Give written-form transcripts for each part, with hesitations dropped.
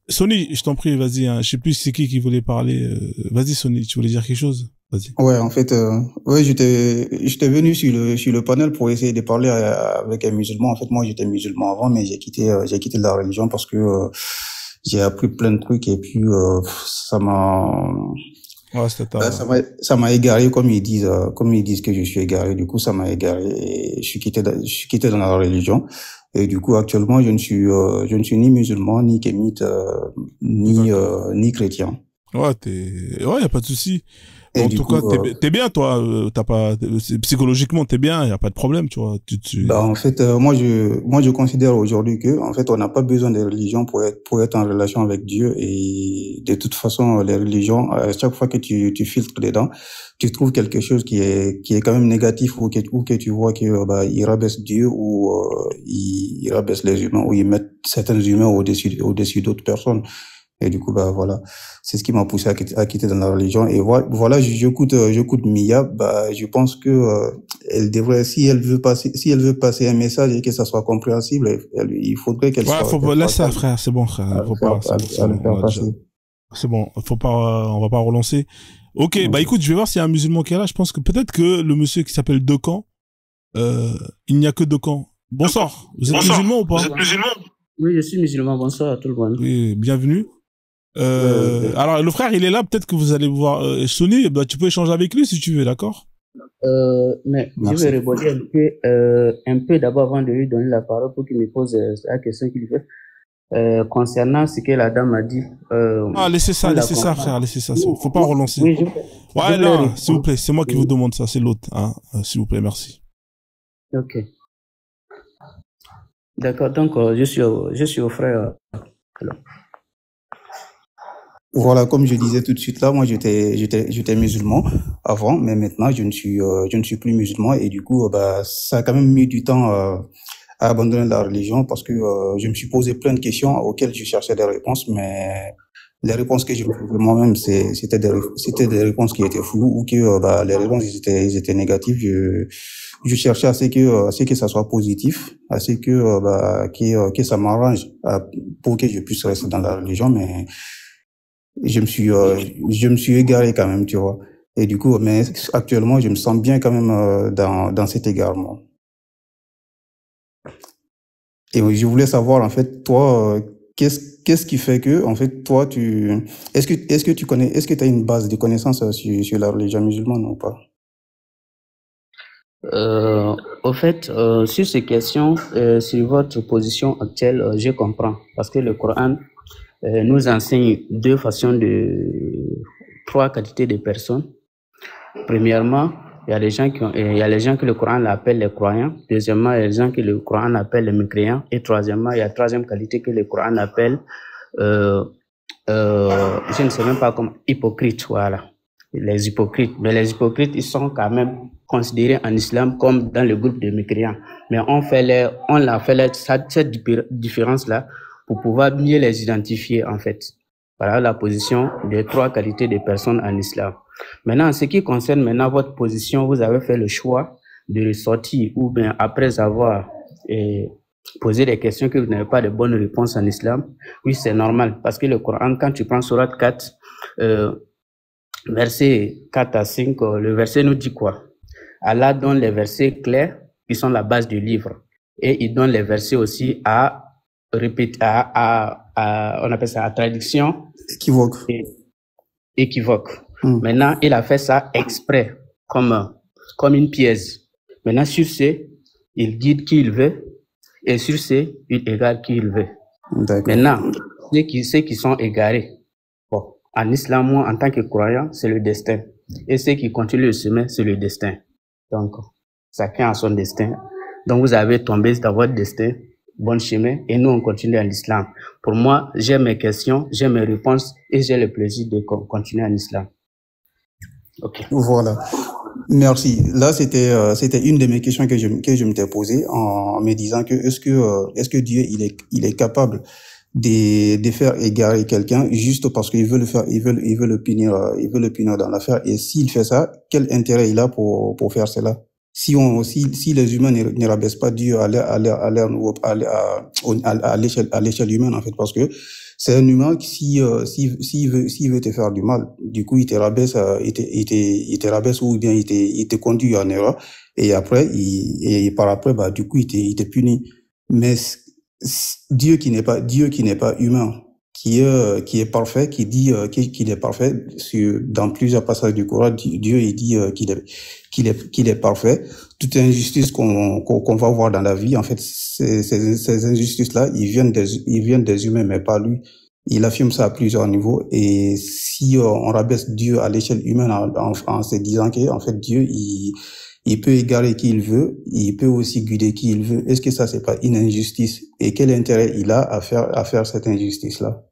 Sony, je t'en prie, vas-y. Hein. Je sais plus c'est qui voulait parler. Vas-y, Sony, tu voulais dire quelque chose? Vas-y. Ouais, en fait, ouais, j'étais venu sur le panel pour essayer de parler avec un musulman. En fait, moi, j'étais musulman avant, mais j'ai quitté la religion parce que j'ai appris plein de trucs et puis ça m'a, Ouais, c'était bah, ça m'a égaré comme ils disent que je suis égaré. Du coup, ça m'a égaré et je suis quitté dans la religion. Et du coup, actuellement, je ne suis ni musulman, ni kémite, D'accord. ni chrétien. Ouais, ouais, y a pas de souci. Mais Et en du tout cas, coup, t'es bien, toi. T'as pas, psychologiquement, t'es bien. Y a pas de problème, tu vois. bah en fait, moi je considère aujourd'hui que en fait on n'a pas besoin des religions pour être en relation avec Dieu et de toute façon les religions à chaque fois que tu filtres dedans, tu trouves quelque chose qui est quand même négatif ou que tu vois que bah ils rabaissent Dieu ou ils rabaissent les humains ou ils mettent certains humains au-dessus d'autres personnes. Et du coup, bah voilà, c'est ce qui m'a poussé à quitter dans la religion. Et voilà, j'écoute Mia. Bah, je pense que elle devrait, si elle veut passer un message et que ça soit compréhensible, il faudrait Ouais, laisse ça, frère. C'est bon, frère. Faut pas, c'est bon, c'est à bon. le faire passer. C'est bon. Faut pas, on va pas relancer. Ok, bah Ok. écoute, je vais voir s'il y a un musulman qui est là. Je pense que peut-être que le monsieur qui s'appelle Decan, il n'y a que Decan. Bonsoir. Vous êtes musulman ou Bonsoir, vous pas? êtes musulman? Oui, je suis musulman. Bonsoir à tout le monde. Oui, bienvenue. Alors le frère, il est là. Peut-être que vous allez voir Sony. Bah, tu peux échanger avec lui si tu veux, d'accord? Mais je Merci. vais rebondir un peu d'abord avant de lui donner la parole pour qu'il me pose la question qu'il veut. Concernant ce que la dame a dit, Ah, on la laissez ça, comprend. frère, laissez ça. Oui, Faut pas relancer. oui, je Ouais, voulais là, s'il vous répondre. plaît, c'est moi qui vous Oui. demande ça, c'est l'autre, hein. S'il vous plaît, merci. Ok. D'accord. Donc, je suis au frère. Alors. Voilà, comme je disais tout de suite là, moi j'étais musulman avant, mais maintenant je ne suis plus musulman et du coup, bah, ça a quand même mis du temps à abandonner la religion parce que je me suis posé plein de questions auxquelles je cherchais des réponses, mais les réponses que je trouvais moi-même, c'était des réponses qui étaient floues ou que bah, les réponses ils étaient négatives. Je cherchais à ce que ça soit positif, à ce que que ça m'arrange pour que je puisse rester dans la religion, mais je me suis égaré quand même, tu vois. Et du coup, mais actuellement, je me sens bien quand même dans cet égarement. Et oui, je voulais savoir, en fait, toi, qu'est-ce qui fait que, en fait, toi, est-ce que tu connais, est-ce que tu as une base de connaissances sur la religion musulmane ou pas? Au fait, sur ces questions, sur votre position actuelle, je comprends. Parce que le Coran nous enseigne trois qualités de personnes. Premièrement, il y a des gens il y a les gens que le Coran appelle les croyants. Deuxièmement, il y a les gens que le Coran appelle les mécréants. Et troisièmement, il y a la troisième qualité que le Coran appelle, euh, je ne sais même pas comment, hypocrites, voilà. Les hypocrites. Mais les hypocrites, ils sont quand même considérés en islam comme dans le groupe des mécréants. Mais on a fait cette différence-là pour pouvoir mieux les identifier, en fait. Voilà la position des trois qualités des personnes en islam. Maintenant, en ce qui concerne maintenant votre position, vous avez fait le choix de ressortir ou bien après avoir posé des questions que vous n'avez pas de bonnes réponses en islam. Oui, c'est normal parce que le Coran, quand tu prends Surat 4, versets 4 à 5, le verset nous dit quoi? Allah donne les versets clairs qui sont la base du livre et il donne les versets aussi à répéter, on appelle ça à traduction Équivoque. équivoque. Maintenant, il a fait ça exprès, comme une pièce. Maintenant, sur ce, il guide qui il veut et sur ce, il égare qui il veut. Maintenant, ceux qui sont égarés, bon, en islam, moi, en tant que croyant, c'est le destin. Et ceux qui continuent le chemin, c'est le destin. Donc, chacun a son destin. Donc, vous avez tombé dans votre destin, bon chemin, et nous, on continue en islam. Pour moi, j'ai mes questions, j'ai mes réponses, et j'ai le plaisir de continuer en islam. Ok. Voilà. Merci. Là, c'était une de mes questions que je m'étais posée en me disant que est-ce que Dieu il est capable de faire égarer quelqu'un juste parce qu'il veut le faire, il veut le punir dans l'affaire. Et s'il fait ça, quel intérêt il a pour faire cela? Si les humains ne rabaissent pas Dieu à l'échelle humaine, en fait, parce que C'est un humain qui, s'il veut te faire du mal, du coup, il te rabaisse, il te rabaisse ou bien il te conduit en erreur. Et après, et par après, bah, du coup, il te punit. Mais Dieu qui n'est pas humain, qui est parfait, qui dit qu'il est parfait. Dans plusieurs passages du Coran, Dieu il dit qu'il est parfait. Toute injustice qu'on va voir dans la vie, en fait, ces injustices-là, ils viennent des humains, mais pas lui. Il affirme ça à plusieurs niveaux. Et si on rabaisse Dieu à l'échelle humaine en se disant que, en fait, Dieu, il peut égarer qui il veut, il peut aussi guider qui il veut. Est-ce que ça, c'est pas une injustice? Et quel intérêt il a à faire cette injustice-là?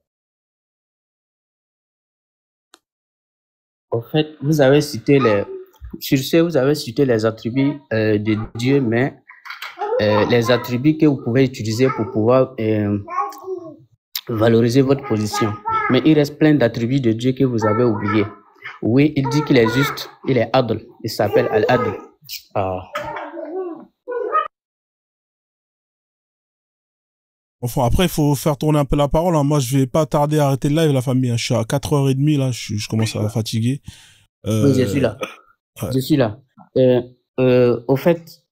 En fait, vous avez cité les attributs de Dieu, mais les attributs que vous pouvez utiliser pour pouvoir valoriser votre position. Mais il reste plein d'attributs de Dieu que vous avez oubliés. Oui, il dit qu'il est juste, il est adl, il s'appelle Al-Adl. Enfin, après, il faut faire tourner un peu la parole. Hein. Moi, je vais pas tarder à arrêter le live, la famille. Hein. Je suis à 4h30, là. Je commence à fatiguer. Oui, je suis là. Ouais. Je suis là. Au fait,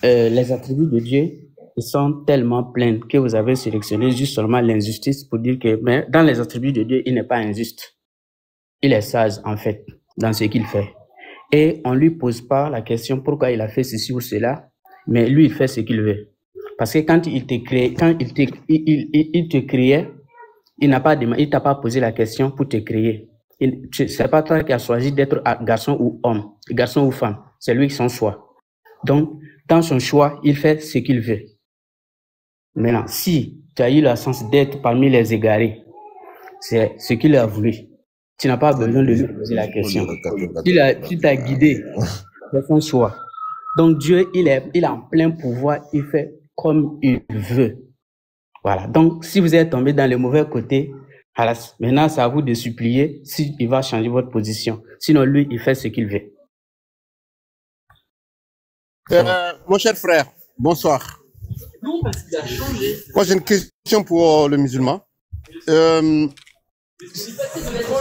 les attributs de Dieu, ils sont tellement pleins que vous avez sélectionné juste seulement l'injustice pour dire que, mais dans les attributs de Dieu, il n'est pas injuste. Il est sage, en fait, dans ce qu'il fait. Et on lui pose pas la question pourquoi il a fait ceci ou cela, mais lui, il fait ce qu'il veut. Parce que quand il te créait, il t'a pas posé la question pour te créer. C'est pas toi qui as choisi d'être garçon ou homme, garçon ou femme. C'est lui qui son choix. Donc, dans son choix, il fait ce qu'il veut. Maintenant, si tu as eu la chance d'être parmi les égarés, c'est ce qu'il a voulu. Tu n'as pas besoin de lui poser la question. Tu t'as guidé, c'est son choix. Donc Dieu, il a en plein pouvoir, il fait comme il veut. Voilà. Donc, si vous êtes tombé dans le mauvais côté, maintenant, c'est à vous de supplier s'il va changer votre position. Sinon, lui, il fait ce qu'il veut. Mon cher frère, bonsoir. Moi, j'ai une question pour le musulman.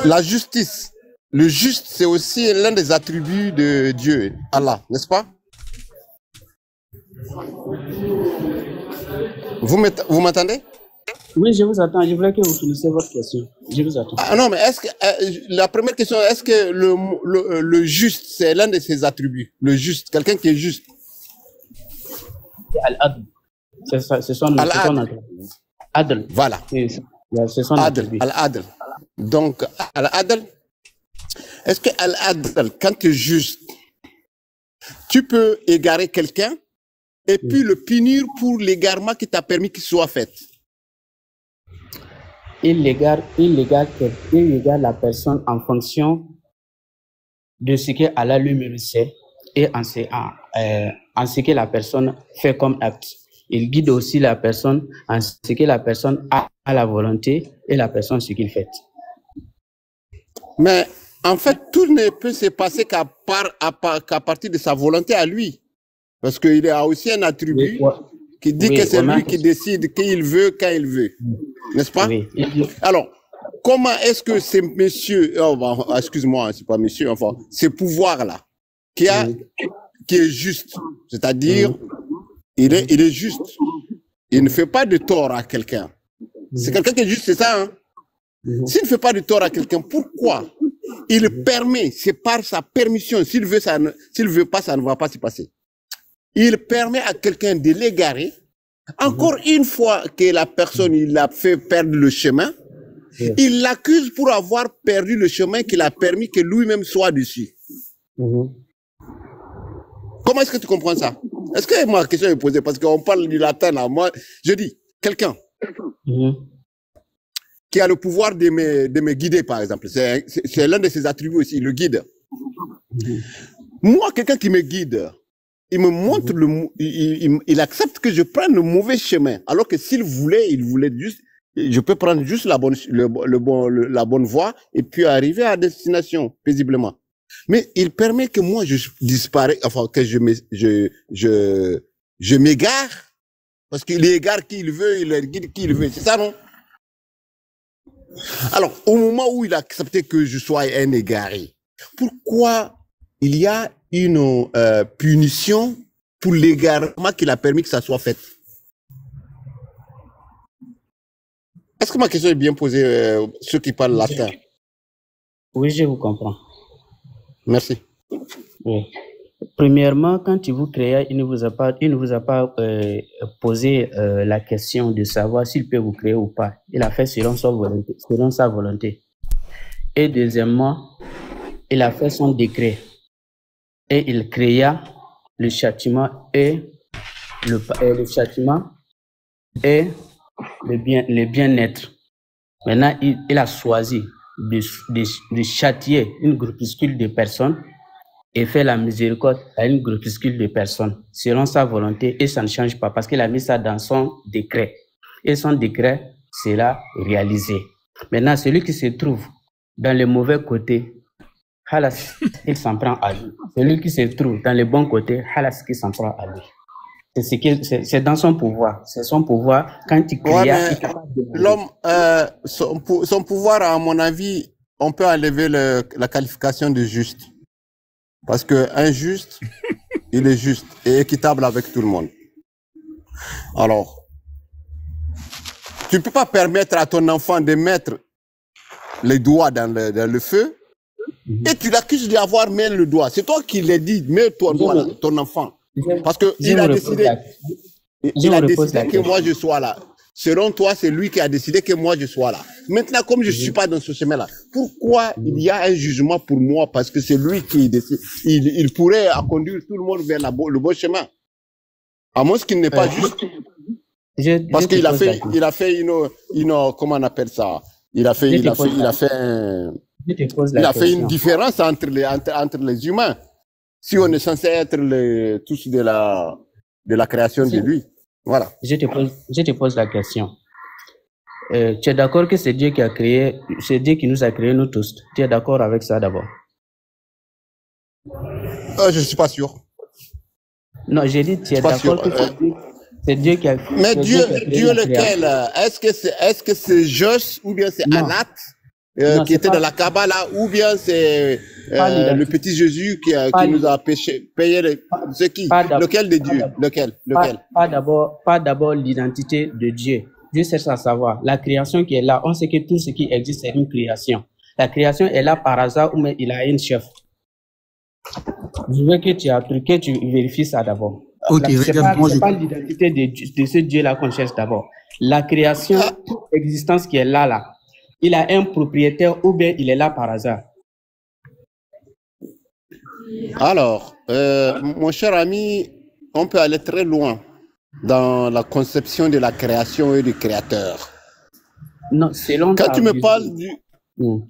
La justice, le juste, c'est aussi l'un des attributs de Dieu, Allah, n'est-ce pas? Vous m'entendez? Oui, je vous attends. Je voulais que vous finissiez votre question. Je vous attends. Ah non, mais est-ce que la première question, est-ce que le juste, c'est l'un de ses attributs? Le juste, quelqu'un qui est juste. C'est Al-Adl. C'est son attribut. Adl. Voilà. C'est son attribut. Al-Adl. Donc, Al-Adl, est-ce que Al-Adl, quand tu es juste, tu peux égarer quelqu'un et puis le punir pour l'égarement qui t'a permis qu'il soit fait? Il égare la personne en fonction de ce que Allah lui-même sait et en ce que la personne fait comme acte. Il guide aussi la personne en ce que la personne a la volonté et la personne ce qu'il fait. Mais en fait, tout ne peut se passer qu'à partir de sa volonté à lui. Parce qu'il a aussi un attribut qui dit que c'est lui qui décide qu'il veut, quand il veut. N'est-ce pas? Oui. Alors, comment est-ce que ces messieurs, excuse-moi, c'est pas monsieur, enfin, ces pouvoirs-là, qui est juste, c'est-à-dire, il est juste. Il ne fait pas de tort à quelqu'un. C'est quelqu'un qui est juste, c'est ça, hein? S'il ne fait pas de tort à quelqu'un, pourquoi il permet, c'est par sa permission, s'il veut pas, ça ne va pas se passer. Il permet à quelqu'un de l'égarer. Encore une fois que la personne, il l'a fait perdre le chemin, il l'accuse pour avoir perdu le chemin qu'il a permis que lui-même soit dessus. Comment est-ce que tu comprends ça? Est-ce que ma question est posée? Parce qu'on parle du latin là. Moi, je dis, quelqu'un qui a le pouvoir de me guider, par exemple. C'est l'un de ses attributs aussi, le guide. Moi, quelqu'un qui me guide, il me montre il accepte que je prenne le mauvais chemin. Alors que s'il voulait, juste, je peux prendre juste la bonne voie et puis arriver à destination paisiblement. Mais il permet que moi je disparais, enfin que je m'égare parce qu'il égare qui il veut, il guide qui il veut. C'est ça, non? Alors, au moment où il a accepté que je sois un égaré, pourquoi il y a une punition pour l'égarement qu'il a permis que ça soit fait? Est-ce que ma question est bien posée, ceux qui parlent latin? Oui, je vous comprends. Merci. Oui. Premièrement, quand il vous créa, il ne vous a pas posé la question de savoir s'il peut vous créer ou pas. Il a fait selon sa volonté. Et deuxièmement, il a fait son décret. Et il créa le châtiment et le bien-être. Maintenant, il a choisi de châtier une groupuscule de personnes et fait la miséricorde à une groupuscule de personnes selon sa volonté, et ça ne change pas parce qu'il a mis ça dans son décret. Et son décret sera réalisé. Maintenant, celui qui se trouve dans le mauvais côté, halas, il s'en prend à lui. Celui qui se trouve dans le bon côté, halas, il s'en prend à lui. C'est dans son pouvoir. C'est son pouvoir. Quand il créa, l'homme, son pouvoir, à mon avis, on peut enlever la qualification de juste. Parce que un juste, il est juste et équitable avec tout le monde. Alors, tu ne peux pas permettre à ton enfant de mettre les doigts dans le feu et tu l'accuses d'avoir mis le doigt. C'est toi qui l'as dit, mets ton doigt là, ton enfant. Parce qu'il a décidé, que moi je sois là. Selon toi, c'est lui qui a décidé que moi je sois là. Maintenant, comme je ne suis pas dans ce chemin-là, pourquoi il y a un jugement pour moi? Parce que c'est lui qui décide. Il pourrait conduire tout le monde vers le bon chemin. À moins qu'il n'est pas juste. Parce qu'il a fait une, comment on appelle ça? Il a fait une différence entre les humains. Si on est censé être tous de la création de lui. Voilà. Je te pose la question. Tu es d'accord que c'est Dieu qui a créé, c'est Dieu qui nous a créés nous tous? Tu es d'accord avec ça d'abord? Je suis pas sûr. Non, j'ai dit tu es d'accord que c'est Dieu qui a créé. Mais Dieu lequel? Est-ce que c'est Josh ou bien c'est Anat qui était dans la Kabbalah, ou bien c'est le petit Jésus qui nous a payé c'est qui? Lequel de Dieu? Lequel? Pas d'abord l'identité de Dieu. Dieu cherche à savoir. La création qui est là, on sait que tout ce qui existe c'est une création. La création est là par hasard ou mais il a un chef. Je veux que tu vérifies ça d'abord. Okay, c'est pas l'identité de ce Dieu-là qu'on cherche d'abord. La création, toute existence qui est là, il a un propriétaire ou bien il est là par hasard. Alors, mon cher ami, on peut aller très loin dans la conception de la création et du créateur. Non, selon quand tu me parles du...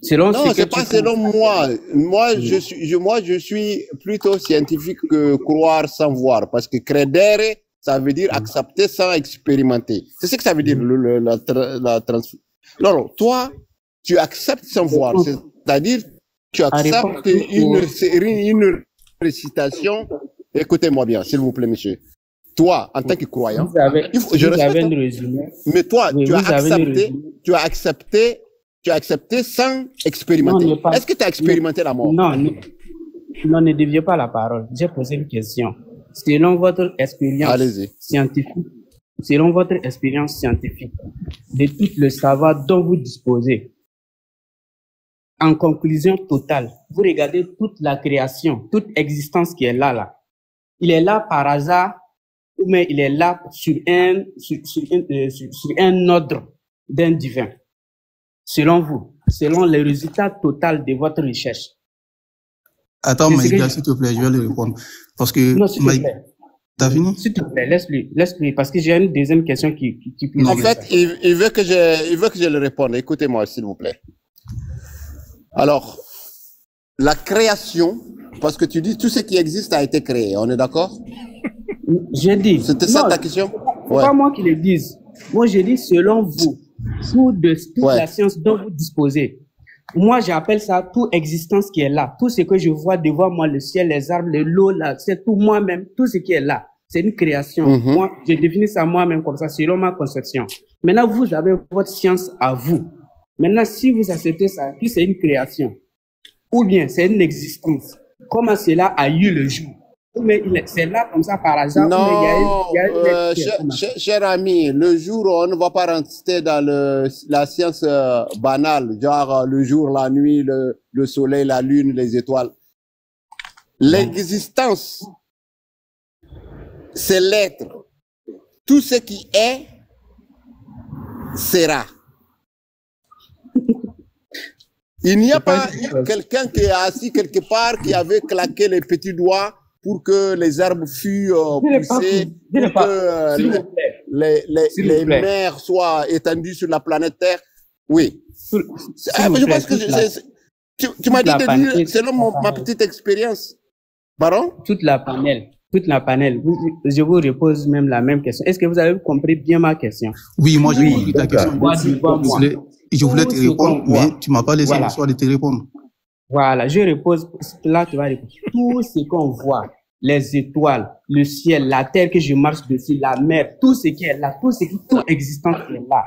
Selon non, c'est pas selon moi. Moi, je suis plutôt scientifique que croire sans voir. Parce que credere, ça veut dire accepter sans expérimenter. C'est ce que ça veut dire, Non, toi, tu acceptes sans voir. C'est-à-dire, tu acceptes une récitation. Écoutez-moi bien, s'il vous plaît, monsieur. Toi, en tant que croyant, mais toi, tu as accepté sans expérimenter. Est-ce que tu as expérimenté la mort? Non, ne déviez pas la parole. J'ai posé une question. Selon votre expérience scientifique, de tout le savoir dont vous disposez, en conclusion totale, vous regardez toute la création, toute existence qui est là. Il est là par hasard, mais il est là sur un ordre d'un divin. Selon vous, selon le résultat total de votre recherche. Attends, Maïga, s'il te plaît, je vais lui répondre. Parce que... Non, s'il te plaît. T'as fini? S'il te plaît, laisse-lui, parce que j'ai une deuxième question qui en fait, il veut que je le réponde. Écoutez-moi, s'il vous plaît. Alors, la création, parce que tu dis tout ce qui existe a été créé, on est d'accord? J'ai dit. C'était ça ta question? C'est pas moi qui le dise. Moi, j'ai dit selon vous, toute la science dont vous disposez. Moi, j'appelle ça toute existence qui est là. Tout ce que je vois devant moi, le ciel, les arbres, l'eau, c'est tout moi-même, tout ce qui est là. C'est une création. Moi, je définis ça moi-même comme ça, selon ma conception. Maintenant, vous avez votre science à vous. Maintenant, si vous acceptez ça, que c'est une création, ou bien c'est une existence, comment cela a eu le jour? Mais c'est là comme ça par hasard. Non, cher ami, le jour, on ne va pas rentrer dans la science banale, genre le jour, la nuit, le soleil, la lune, les étoiles. L'existence, c'est l'être. Tout ce qui est, sera. Il n'y a pas quelqu'un qui est assis quelque part qui avait claqué les petits doigts pour que les arbres fuient poussés, pour que les mers soient étendues sur la planète Terre. Oui. Je pense que tu m'as dit de dire, selon ma petite expérience. Pardon? Toute la panel. Je vous repose même la même question. Est-ce que vous avez compris bien ma question? Oui, moi j'ai compris ta question. Je voulais te répondre, mais tu m'as pas laissé le choix de te répondre. Voilà, je repose, là tu vas répondre. Tout ce qu'on voit, les étoiles, le ciel, la terre que je marche dessus, la mer, tout ce qui est là, tout existant qui est là.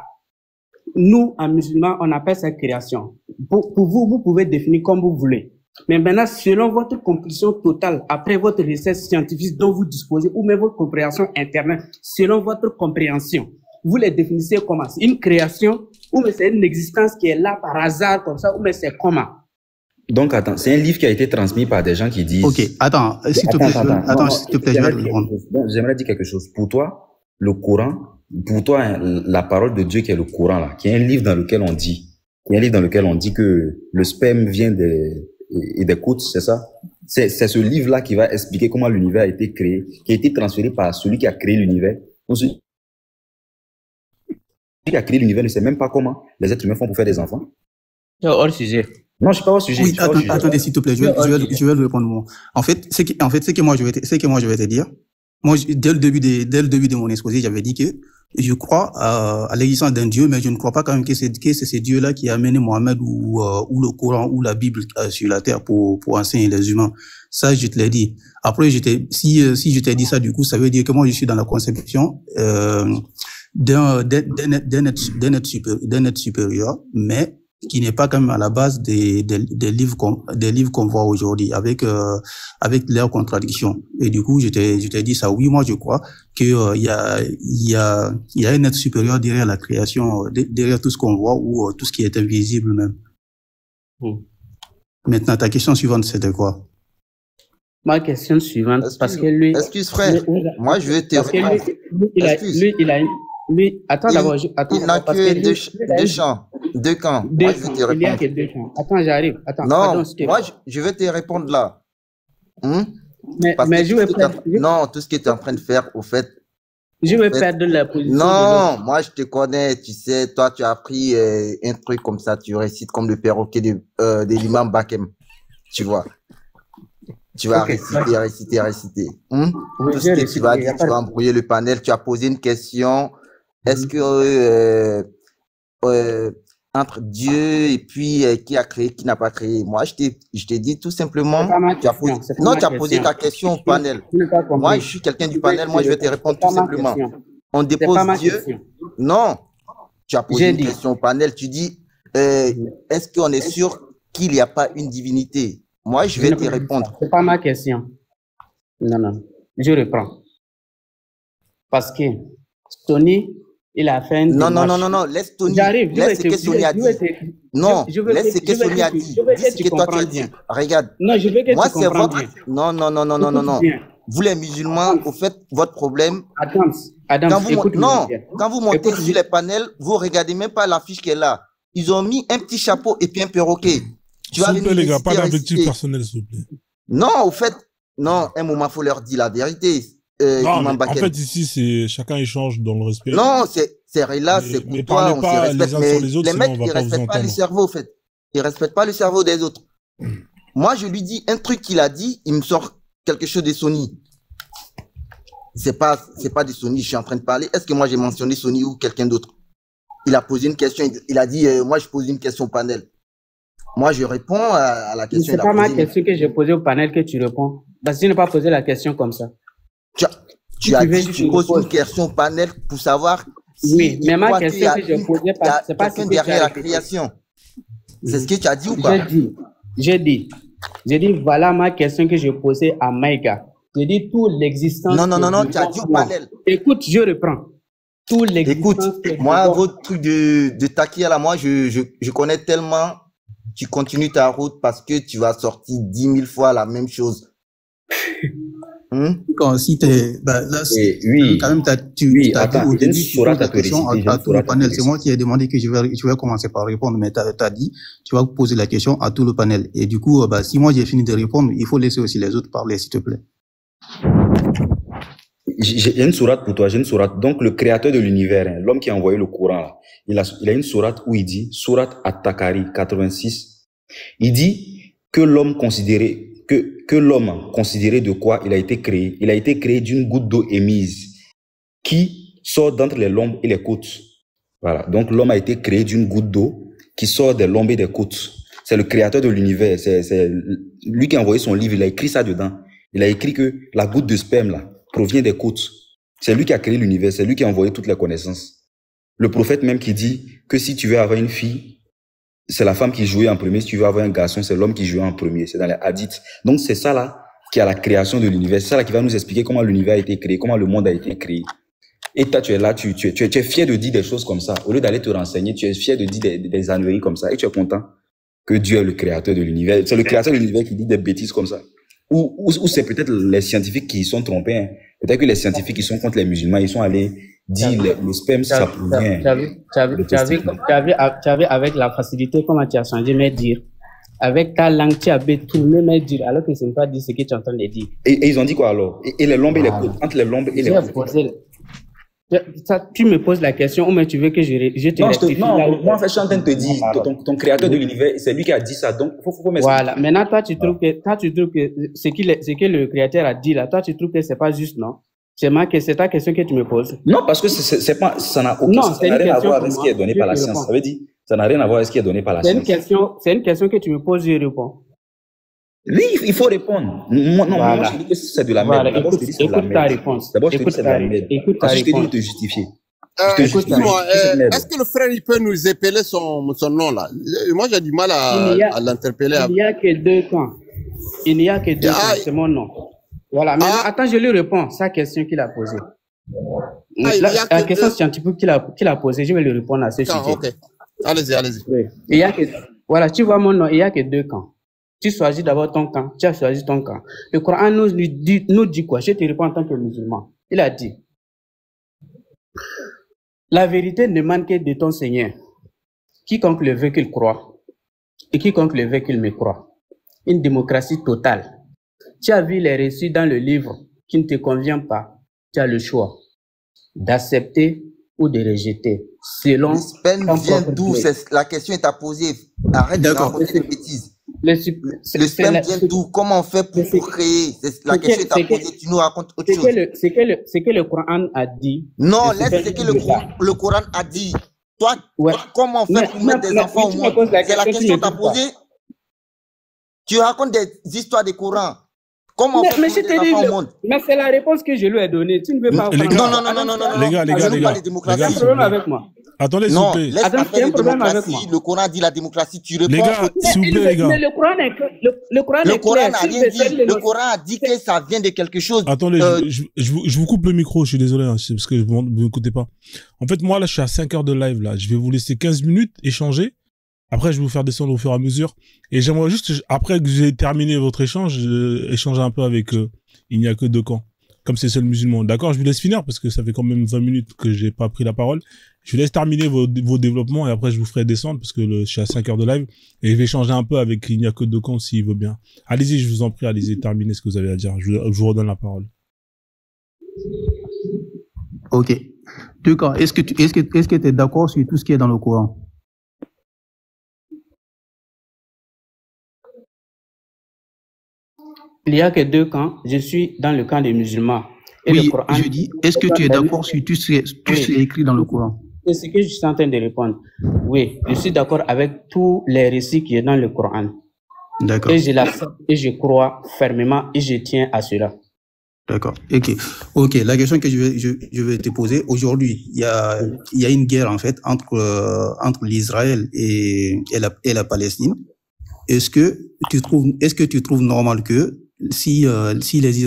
Nous, en musulmans, on appelle ça création. Pour vous, vous pouvez définir comme vous voulez. Mais maintenant, selon votre compréhension totale, après votre recherche scientifique dont vous disposez, ou même votre compréhension interne, selon votre compréhension, vous les définissez comment? C'est une création, ou mais c'est une existence qui est là par hasard comme ça, ou mais c'est comment? Donc, attends, c'est un livre qui a été transmis par des gens qui disent... Ok, attends, s'il te plaît, je vais répondre. J'aimerais dire quelque chose. Pour toi, le Coran, pour toi, la parole de Dieu qui est le Coran, là, qui est un livre dans lequel on dit que le sperme vient des côtes, c'est ça? C'est ce livre-là qui va expliquer comment l'univers a été créé, qui a été transféré par celui qui a créé l'univers. Donc, celui qui a créé l'univers ne sait même pas comment les êtres humains font pour faire des enfants. C'est hors sujet. Non, je suis pas au sujet. Oui, attendez, s'il te plaît, je vais le répondre moi. En fait, ce que moi je vais te dire. Moi, dès le début de mon exposé, j'avais dit que je crois à l'existence d'un Dieu, mais je ne crois pas quand même que c'est ce Dieu-là qui a amené Mohammed ou le Coran ou la Bible sur la terre pour enseigner les humains. Ça, je te l'ai dit. Après, si je t'ai dit ça, du coup, ça veut dire que moi, je suis dans la conception d'un être supérieur, mais qui n'est pas quand même à la base des livres qu'on voit aujourd'hui avec leurs contradictions. Et du coup, je t'ai dit ça. Oui, moi, je crois que il y a un être supérieur derrière la création, derrière tout ce qu'on voit ou tout ce qui est invisible même. Maintenant, ta question suivante, c'était quoi? Ma question suivante, parce que lui... Excuse, frère. Moi, je vais te répondre. Attends d'abord. Il n'a que deux champs. Deux camps. Moi, je vais te répondre. Il y a que deux camps. Attends, j'arrive. Non, moi, je vais te répondre là. Mais je vais perdre. Non, tout ce que tu es en train de faire, au fait. Je vais perdre la position. Non, moi, je te connais. Tu sais, toi, tu as appris un truc comme ça. Tu récites comme le perroquet de l'imam Bakem. Tu vois. Tu vas réciter. Tout ce que tu vas dire, tu vas embrouiller le panel. Tu as posé une question. Est-ce que entre Dieu et puis qui a créé, qui n'a pas créé? Moi, je t'ai dit tout simplement. Tu as posé ta question au panel. Moi, je suis quelqu'un du panel. Moi, je vais te répondre tout simplement. On dépose Dieu. Non. Tu as posé une question au panel. Tu dis, est-ce qu'on est sûr qu'il n'y a pas une divinité? Moi, je vais te répondre. C'est pas ma question. Non. Je reprends. Parce que Tony, il a fait une démarche. Non. Laisse Tony. J'arrive. Laisse ce que Tony a dit. Non, laisse ce que Tony a dit. Dis ce que toi tu as dit. Regarde. Non, je veux que moi, tu comprennes bien. Non. Vous les musulmans, au fait, votre problème. Adam, quand vous montez sur les panels, vous regardez même pas l'affiche qui est là. Ils ont mis un petit chapeau et puis un perroquet. S'il vous plaît, les gars, pas d'objectif personnel, s'il vous plaît. Non, au fait, non, un moment, faut leur dire la vérité. Non, en fait, ici, c'est chacun échange dans le respect. Non, c'est là, c'est pour toi, on se respecte. Mais les mecs, ils respectent pas le cerveau, en fait. Ils respectent pas le cerveau des autres. Moi, je lui dis un truc qu'il a dit, il me sort quelque chose de Sony. C'est pas de Sony, je suis en train de parler. Est-ce que moi, j'ai mentionné Sony ou quelqu'un d'autre? Il a posé une question, il a dit, moi, je pose une question au panel. Moi, je réponds à la question. C'est pas ma question que j'ai posée au panel que tu réponds. Parce que tu n'as pas posé la question comme ça. Tu as dit, tu poses une question au panel pour savoir Oui, mais ma question que je posais, c'est pas ce que derrière la création. C'est ce que tu as dit ou pas? J'ai dit, voilà ma question que je posais à Maïga. J'ai dit tout l'existence. Non, tu as dit au panel. Écoute, je reprends. Tout l'existence. Écoute, moi, votre truc de taquer là, moi, je connais tellement. Tu continues ta route parce que tu vas sortir 10 000 fois la même chose. Quand si t'es, là, oui, quand même, tu as dit au début, tu poses la question à tout le panel. C'est moi qui ai demandé que je vais commencer par répondre, mais t'as dit, tu vas poser la question à tout le panel. Et du coup, si moi j'ai fini de répondre, il faut laisser aussi les autres parler, s'il te plaît. J'ai une sourate pour toi, j'ai une sourate. Donc, le créateur de l'univers, hein, l'homme qui a envoyé le Coran, il a une sourate où il dit, sourate At-Takari 86, il dit que l'homme considéré de quoi il a été créé. Il a été créé d'une goutte d'eau émise qui sort d'entre les lombes et les côtes. Voilà. Donc, l'homme a été créé d'une goutte d'eau qui sort des lombes et des côtes. C'est le créateur de l'univers. C'est lui qui a envoyé son livre. Il a écrit ça dedans. Il a écrit que la goutte de sperme, là, provient des côtes. C'est lui qui a créé l'univers. C'est lui qui a envoyé toutes les connaissances. Le prophète même qui dit que si tu veux avoir une fille, c'est la femme qui jouait en premier. Si tu veux avoir un garçon, c'est l'homme qui jouait en premier. C'est dans les hadiths. Donc, c'est ça là qui a la création de l'univers. C'est ça là qui va nous expliquer comment l'univers a été créé, comment le monde a été créé. Et toi, tu es là, tu es fier de dire des choses comme ça. Au lieu d'aller te renseigner, tu es fier de dire des âneries comme ça. Et tu es content que Dieu est le créateur de l'univers. C'est le créateur de l'univers qui dit des bêtises comme ça. Ou c'est peut-être les scientifiques qui sont trompés. Hein. Peut-être que les scientifiques qui sont contre les musulmans, ils sont allés dire le sperme, ça provient. Tu avais avec la facilité, comment tu as changé mes dires. Avec ta langue, tu as tourné mes dires, alors que ce n'est pas dire ce que tu es en train de dire. Et ils ont dit quoi alors? Et les lombes et les côtes, entre les lombes et les côtes. Tu me poses la question, ou mais tu veux que je te rectifie? Non, moi en fait, je suis en train de te dire, ton créateur de l'univers, c'est lui qui a dit ça, donc faut m'expliquer. Voilà, maintenant toi tu trouves que ce que le créateur a dit là, toi tu trouves que c'est pas juste, non? C'est ta question que tu me poses. Non, parce que c'est pas, ça n'a rien à voir avec ce qui est donné par la science. Ça veut dire, ça n'a rien à voir avec ce qui est donné par la science. C'est une question que tu me poses, je réponds. Oui, il faut répondre. Moi, je dis que c'est de la merde. D'abord, je te dis c'est de la merde. Écoute ta réponse. D'abord, je te dis c'est de la merde. Ensuite, je te dis de te justifier. Excuse-moi, est-ce que le frère, il peut nous épeler son nom, là? Moi, j'ai du mal à l'interpeller. Il n'y a que deux camps. Il n'y a que deux camps, c'est mon nom. Voilà, mais attends, je lui réponds sa question qu'il a posée. La question scientifique qu'il a posée, je vais lui répondre à ce sujet. Ok. Allez-y. Oui. Voilà, tu vois mon nom, il n'y a que deux camps. Tu choisis d'abord ton camp, tu as choisi ton camp. Le Coran nous dit quoi? Je te réponds en tant que musulman. Il a dit, la vérité ne manque que de ton Seigneur. Quiconque le veut qu'il croit, et quiconque le veut qu'il me croit. Une démocratie totale. Tu as vu les récits dans le livre qui ne te convient pas. Tu as le choix d'accepter ou de rejeter. Selon. Le sperme vient d'où? La question est à poser. Arrête de raconter des bêtises. Le sperme vient d'où? Comment on fait pour créer? La question est à poser. Tu nous racontes autre chose. C'est que le Coran a dit. Non, laisse ce que le Coran a dit. Toi, comment on fait pour mettre des enfants au monde? C'est la question que tu as posée. Tu racontes des histoires du Coran. Comment on fait pour mettre des enfants au monde? Mais c'est la réponse que je lui ai donnée. Tu ne veux pas. Non. Les gars. Tu as un problème avec moi. Attendez, s'il vous plaît. Laisse passer la démocratie. Le Coran dit la démocratie. Tu réponds. Les gars, s'il vous plaît, les gars. Mais le Coran n'a rien dit. Le Coran a dit que ça vient de quelque chose. Attendez, je vous coupe le micro. Je suis désolé, hein, c'est parce que vous m'écoutez pas. En fait, moi, là, je suis à 5 heures de live, là. Je vais vous laisser 15 minutes échanger. Après, je vais vous faire descendre au fur et à mesure. Et j'aimerais juste, après que j'ai terminé votre échange, échanger un peu avec Il n'y a que deux camps. Comme c'est seul musulman. D'accord, je vous laisse finir parce que ça fait quand même 20 minutes que j'ai pas pris la parole. Je vous laisse terminer vos développements et après je vous ferai descendre parce que je suis à 5 heures de live et je vais échanger un peu avec Il n'y a que deux camps s'il veut bien. Allez-y, je vous en prie, allez-y, terminez ce que vous avez à dire. Je vous redonne la parole. Ok. Deux camps. Est-ce que tu es d'accord sur tout ce qui est dans le Coran? Il n'y a que deux camps. Je suis dans le camp des musulmans. Et oui, le Coran, je dis, est-ce que tu es d'accord sur tout ce qui est écrit dans le Coran? C'est ce que je suis en train de répondre. Oui, je suis d'accord avec tous les récits qui sont dans le Coran. D'accord. Et je crois fermement et je tiens à cela. D'accord. Ok. La question que je vais te poser aujourd'hui, il y a une guerre en fait entre l'Israël et la Palestine. Est-ce que tu trouves normal que si les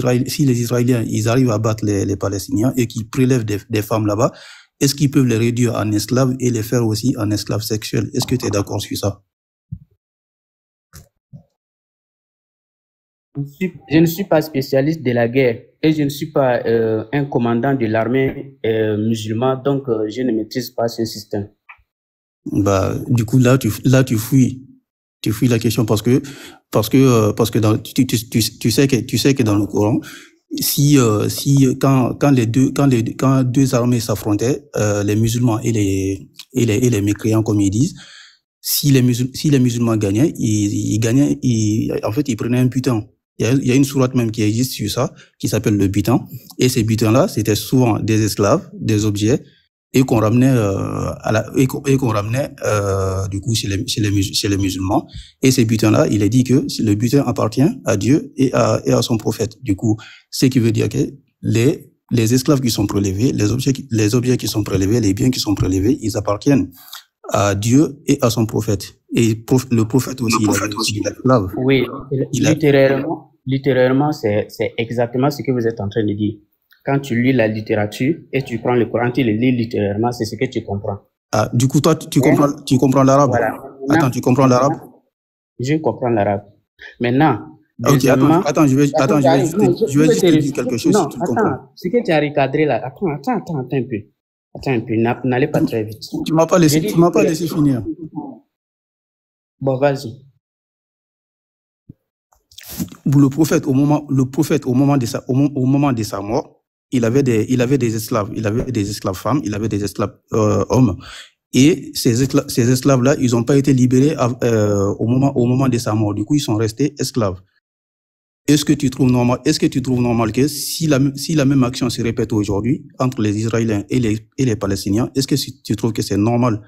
Israéliens ils arrivent à battre les Palestiniens et qu'ils prélèvent des femmes là-bas, est-ce qu'ils peuvent les réduire en esclaves et les faire aussi en esclaves sexuels? Est-ce que tu es d'accord sur ça? Je ne suis pas spécialiste de la guerre et je ne suis pas un commandant de l'armée musulmane, donc je ne maîtrise pas ce système. Bah, du coup, là, tu fuis la question parce que tu sais que dans le Coran, quand deux armées s'affrontaient, les musulmans et les mécréants, comme ils disent, si les musulmans gagnaient, ils gagnaient, en fait, ils prenaient un butin. Il y a une sourate même qui existe sur ça, qui s'appelle le butin. Et ces butins-là, c'était souvent des esclaves, des objets, et qu'on ramenait du coup chez les musulmans. Et ces butins-là, il est dit que le butin appartient à Dieu et à son prophète. Du coup, ce qui veut dire que les esclaves qui sont prélevés, les objets qui sont prélevés, les biens qui sont prélevés, ils appartiennent à Dieu et à son prophète. Et le prophète aussi, il est esclave. Oui, littéralement, c'est exactement ce que vous êtes en train de dire. Quand tu lis la littérature et tu prends le Coran, tu le lis littéralement, c'est ce que tu comprends. Ah, du coup, toi, tu comprends l'arabe? Voilà. Attends, tu comprends l'arabe? Je comprends l'arabe. Maintenant, ok, attends, je vais juste te dire quelque chose si tu comprends. Attends, ce que tu as recadré là, attends un peu. Attends un peu, n'allez pas très vite. Tu m'as pas laissé finir. Bon, vas-y. Le prophète, au moment de sa mort, il avait des esclaves. Il avait des esclaves femmes, il avait des esclaves hommes. Et ces esclaves-là, ils n'ont pas été libérés au moment de sa mort. Du coup, ils sont restés esclaves. Est-ce que tu trouves normal que si la même action se répète aujourd'hui entre les Israéliens et les Palestiniens, est-ce que tu trouves que c'est normal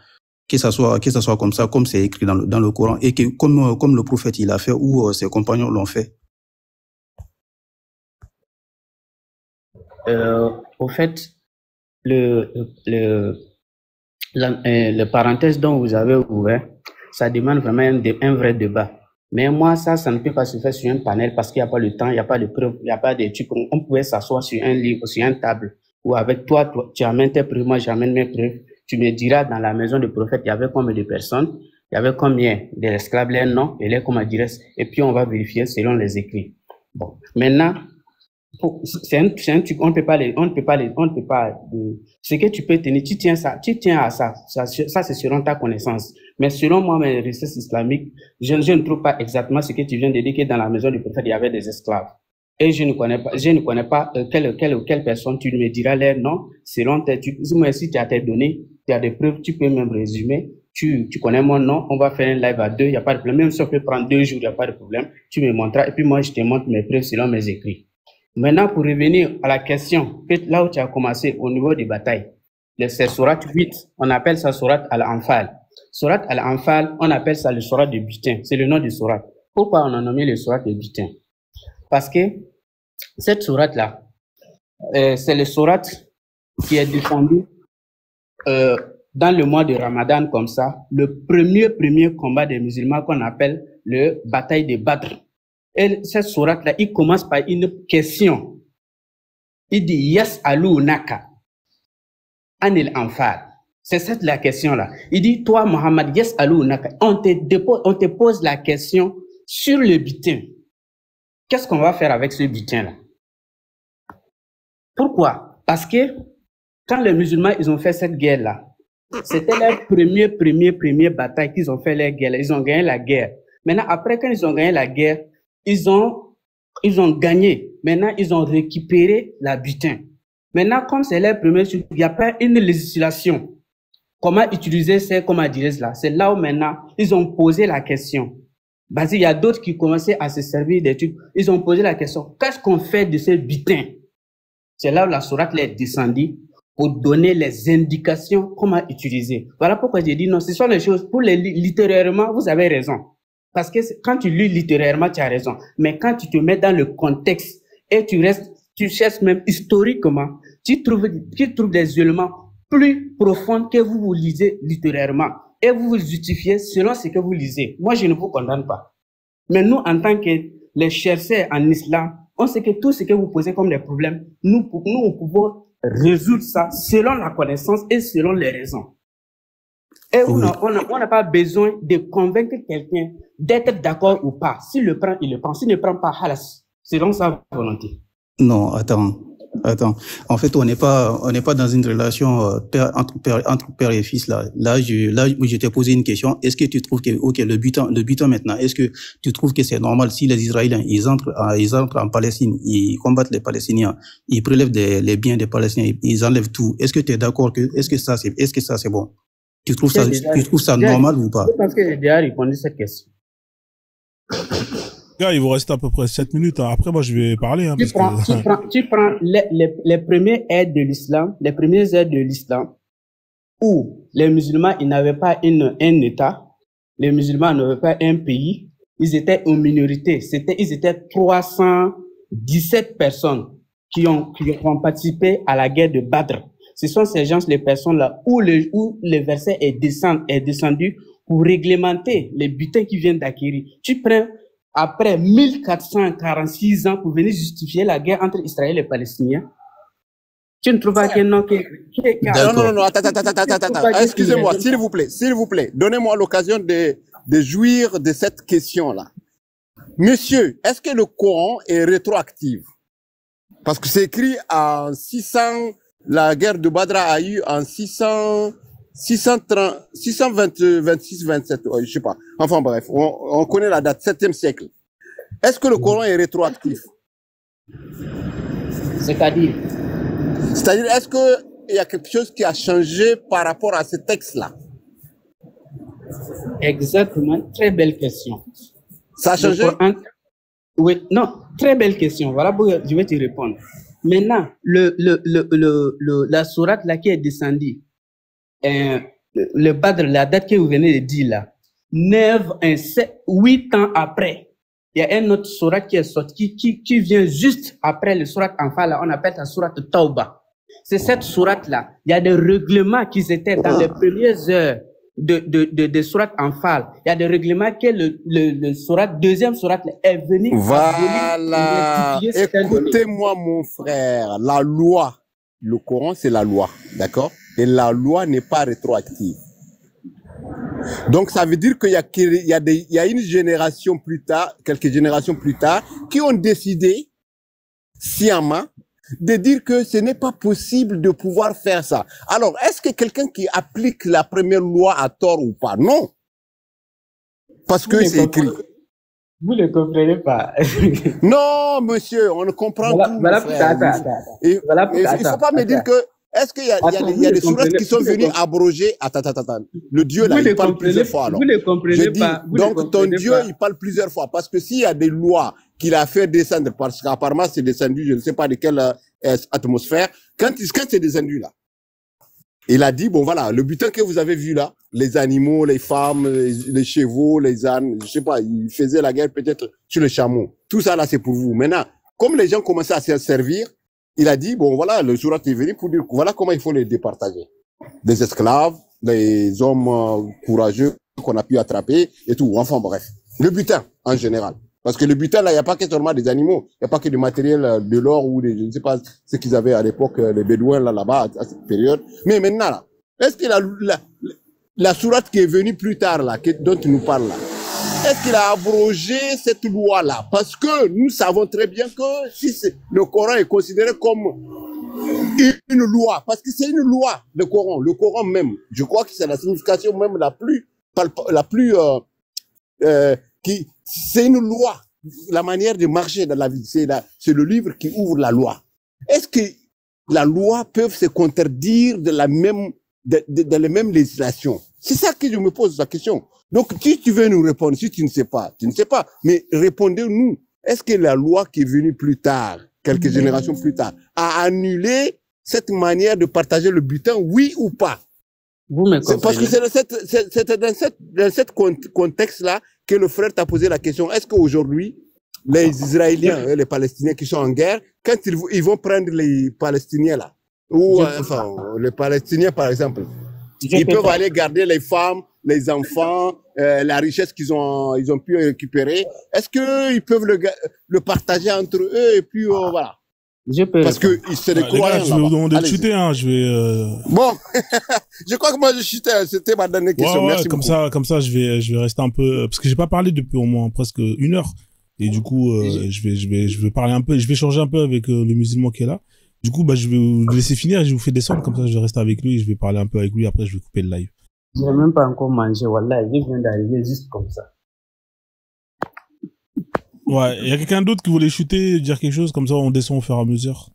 que ça soit comme ça, comme c'est écrit dans le Coran, et que comme le prophète il a fait ou ses compagnons l'ont fait? Au fait, le parenthèse dont vous avez ouvert, ça demande vraiment un vrai débat. Mais moi, ça ne peut pas se faire sur un panel parce qu'il n'y a pas le temps, il n'y a pas de preuves, il n'y a pas de trucs. On pouvait s'asseoir sur un livre, sur une table, ou avec toi, tu amènes tes preuves, moi j'amène mes preuves. Tu me diras, dans la maison du prophète, il y avait combien de personnes, il y avait combien d'esclaves, les noms et les adresses, et puis on va vérifier selon les écrits. Bon, maintenant, c'est un truc, on ne peut pas, ce que tu peux tenir, tu tiens à ça, c'est selon ta connaissance. Mais selon moi, mes recherches islamiques, je ne trouve pas exactement ce que tu viens de dire, que dans la maison du prophète, il y avait des esclaves. Et je ne connais pas quelle personne, tu me diras les noms, selon si tu as tes données, tu as des preuves, tu peux même résumer, tu connais mon nom, on va faire un live à 2, il n'y a pas de problème, même si on peut prendre 2 jours, il n'y a pas de problème, tu me montras, et puis moi, je te montre mes preuves selon mes écrits. Maintenant, pour revenir à la question, là où tu as commencé, au niveau des batailles, c'est Surat 8, on appelle ça Surat Al-Anfal. Surat Al-Anfal, on appelle ça le Surat de butin, c'est le nom du Surat. Pourquoi on a nommé le Surat de butin? Parce que cette sourate-là, c'est le sourate qui est descendu dans le mois de Ramadan comme ça, le premier combat des musulmans qu'on appelle le bataille de Badr. Et cette sourate-là, il commence par une question. Il dit Yas'alunaka anil anfal. C'est cette la question-là. Il dit, toi, Mohammed, Yas'alunaka, on te pose la question sur le butin. Qu'est-ce qu'on va faire avec ce butin-là? Pourquoi? Parce que quand les musulmans, ils ont fait cette guerre-là, c'était leur première bataille qu'ils ont fait, leur guerre. Ils ont gagné la guerre. Maintenant, après, quand ils ont gagné la guerre, ils ont gagné. Maintenant, ils ont récupéré la butin. Maintenant, comme c'est leur première chose, il n'y a pas une législation. Comment utiliser ces, comment dire cela? C'est là où maintenant, ils ont posé la question. Parce qu'il y a d'autres qui commençaient à se servir des trucs. Ils ont posé la question, qu'est-ce qu'on fait de ces butins? C'est là où la sourate est descendue pour donner les indications comment utiliser. Voilà pourquoi j'ai dit non, ce sont les choses, pour les littérairement, vous avez raison. Parce que quand tu lis littérairement, tu as raison. Mais quand tu te mets dans le contexte et tu restes tu cherches même historiquement, tu trouves des éléments plus profonds que vous lisez littérairement et vous vous justifiez selon ce que vous lisez. Moi, je ne vous condamne pas. Mais nous, en tant que les chercheurs en islam, on sait que tout ce que vous posez comme des problèmes, nous pouvons résoudre ça selon la connaissance et selon les raisons. Et on n'a pas besoin de convaincre quelqu'un d'être d'accord ou pas. S'il le prend, il le prend. S'il ne prend pas, halas, selon sa volonté. Non, attends. En fait, on n'est pas dans une relation entre père et fils là. Là, je t'ai posé une question. Est-ce que tu trouves que, ok, le butin maintenant, est-ce que tu trouves que c'est normal si les Israéliens ils entrent en Palestine, ils combattent les Palestiniens, ils prélèvent les biens des Palestiniens, ils enlèvent tout. Est-ce que tu es d'accord est-ce que ça c'est bon? Tu trouves ça normal ou pas? Je pense que j'ai déjà répondu à cette question. Gars, il vous reste à peu près 7 minutes. Après, moi, je vais parler. Hein, tu prends les premières aides de l'islam, les premières aides de l'islam, où les musulmans, ils n'avaient pas un État, les musulmans n'avaient pas un pays, ils étaient une minorité. Ils étaient 317 personnes qui ont participé à la guerre de Badr. Ce sont ces gens, les personnes-là, où le verset est descendu pour réglementer les butins qui viennent d'acquérir. Tu prends après 1446 ans pour venir justifier la guerre entre Israël et les Palestiniens. Tu ne trouves pas que non, non, attends. Excusez-moi, s'il vous plaît, donnez-moi l'occasion de jouir de cette question-là. Monsieur, est-ce que le Coran est rétroactif? Parce que c'est écrit en 600, la guerre de Badr a eu en 626, 27, je sais pas. Enfin bref, on connaît la date, 7e siècle. Est-ce que le Coran est rétroactif? C'est-à-dire, est-ce qu'il y a quelque chose qui a changé par rapport à ce texte-là? Exactement, très belle question. Ça a changé? Oui, non, très belle question. Voilà, je vais te répondre. Maintenant, la sourate là qui est descendue, le Badr, la date que vous venez de dire là, 8 ans après, il y a un autre sourate qui est sorti, qui vient juste après le sourate Anfal, là, on appelle ça sourate Tauba. C'est cette sourate là, il y a des règlements qui étaient dans les premières heures de sourate Anfal. Il y a des règlements que le sourate, deuxième sourate là, est venu. Voilà. Écoutez-moi mon frère, la loi, le Coran c'est la loi, d'accord? Et la loi n'est pas rétroactive. Donc, ça veut dire qu'il y a une génération plus tard, quelques générations plus tard, qui ont décidé, sciemment, de dire que ce n'est pas possible de pouvoir faire ça. Alors, est-ce que quelqu'un qui applique la première loi a tort ou pas? Non. Parce que c'est écrit. Vous ne comprenez pas. Non, monsieur, on ne comprend tout. Il ne faut pas me dire que est-ce qu'il y a des sourates qui sont venues abroger? Attends. Le Dieu là, il parle plusieurs fois alors. Vous ne comprenez pas. Donc ton Dieu, il parle plusieurs fois. Parce que s'il y a des lois qu'il a fait descendre, parce qu'apparemment c'est descendu, je ne sais pas de quelle atmosphère, quand c'est descendu là, il a dit, bon voilà, le butin que vous avez vu là, les animaux, les femmes, les chevaux, les ânes, je sais pas, il faisait la guerre peut-être sur les chameaux. Tout ça là, c'est pour vous. Maintenant, comme les gens commençaient à se servir, il a dit, bon, voilà, le sourate est venu pour dire, voilà comment il faut les départager. Des esclaves, des hommes courageux qu'on a pu attraper et tout. Enfin, bref. Le butin, en général. Parce que le butin, là, il n'y a pas que seulement des animaux. Il n'y a pas que du matériel, de l'or ou des, je ne sais pas ce qu'ils avaient à l'époque, les Bédouins, là-bas, à cette période. Mais maintenant, là, est-ce que la sourate qui est venue plus tard, là, dont tu nous parles, là, est-ce qu'il a abrogé cette loi-là? Parce que nous savons très bien que si le Coran est considéré comme une loi, parce que c'est une loi, le Coran même, je crois que c'est la signification même c'est une loi, la manière de marcher dans la vie, c'est le livre qui ouvre la loi. Est-ce que la loi peut se contredire dans la même législation? C'est ça que je me pose la question. Donc, si tu veux nous répondre, si tu ne sais pas, mais répondez-nous. Est-ce que la loi qui est venue plus tard, quelques générations plus tard, a annulé cette manière de partager le butin, oui ou pas? Vous me comprenez. Parce que c'est dans cette contexte-là que le frère t'a posé la question. Est-ce qu'aujourd'hui, les Israéliens et les Palestiniens qui sont en guerre, quand ils vont prendre les Palestiniens là, ou les Palestiniens par exemple, ils peuvent aller garder les femmes, les enfants, la richesse ils ont pu récupérer. Est-ce qu'ils peuvent le partager entre eux et puis voilà. Parce que c'est des croyants. Je vais vous demander de chuter, hein. Je vais. Bon, je crois que moi je chutais. C'était ma dernière question. Merci comme beaucoup. Comme ça, je vais rester un peu parce que j'ai pas parlé depuis au moins presque 1 heure. Et du coup, je vais parler un peu, je vais changer un peu avec le musulman qui est là. Du coup, je vais vous laisser finir et je vous fais descendre, comme ça je vais rester avec lui et je vais parler un peu avec lui, après je vais couper le live. Je n'ai même pas encore mangé, wallah, je viens d'arriver juste comme ça. Ouais, il y a quelqu'un d'autre qui voulait chuter, dire quelque chose, comme ça on descend au fur et à mesure.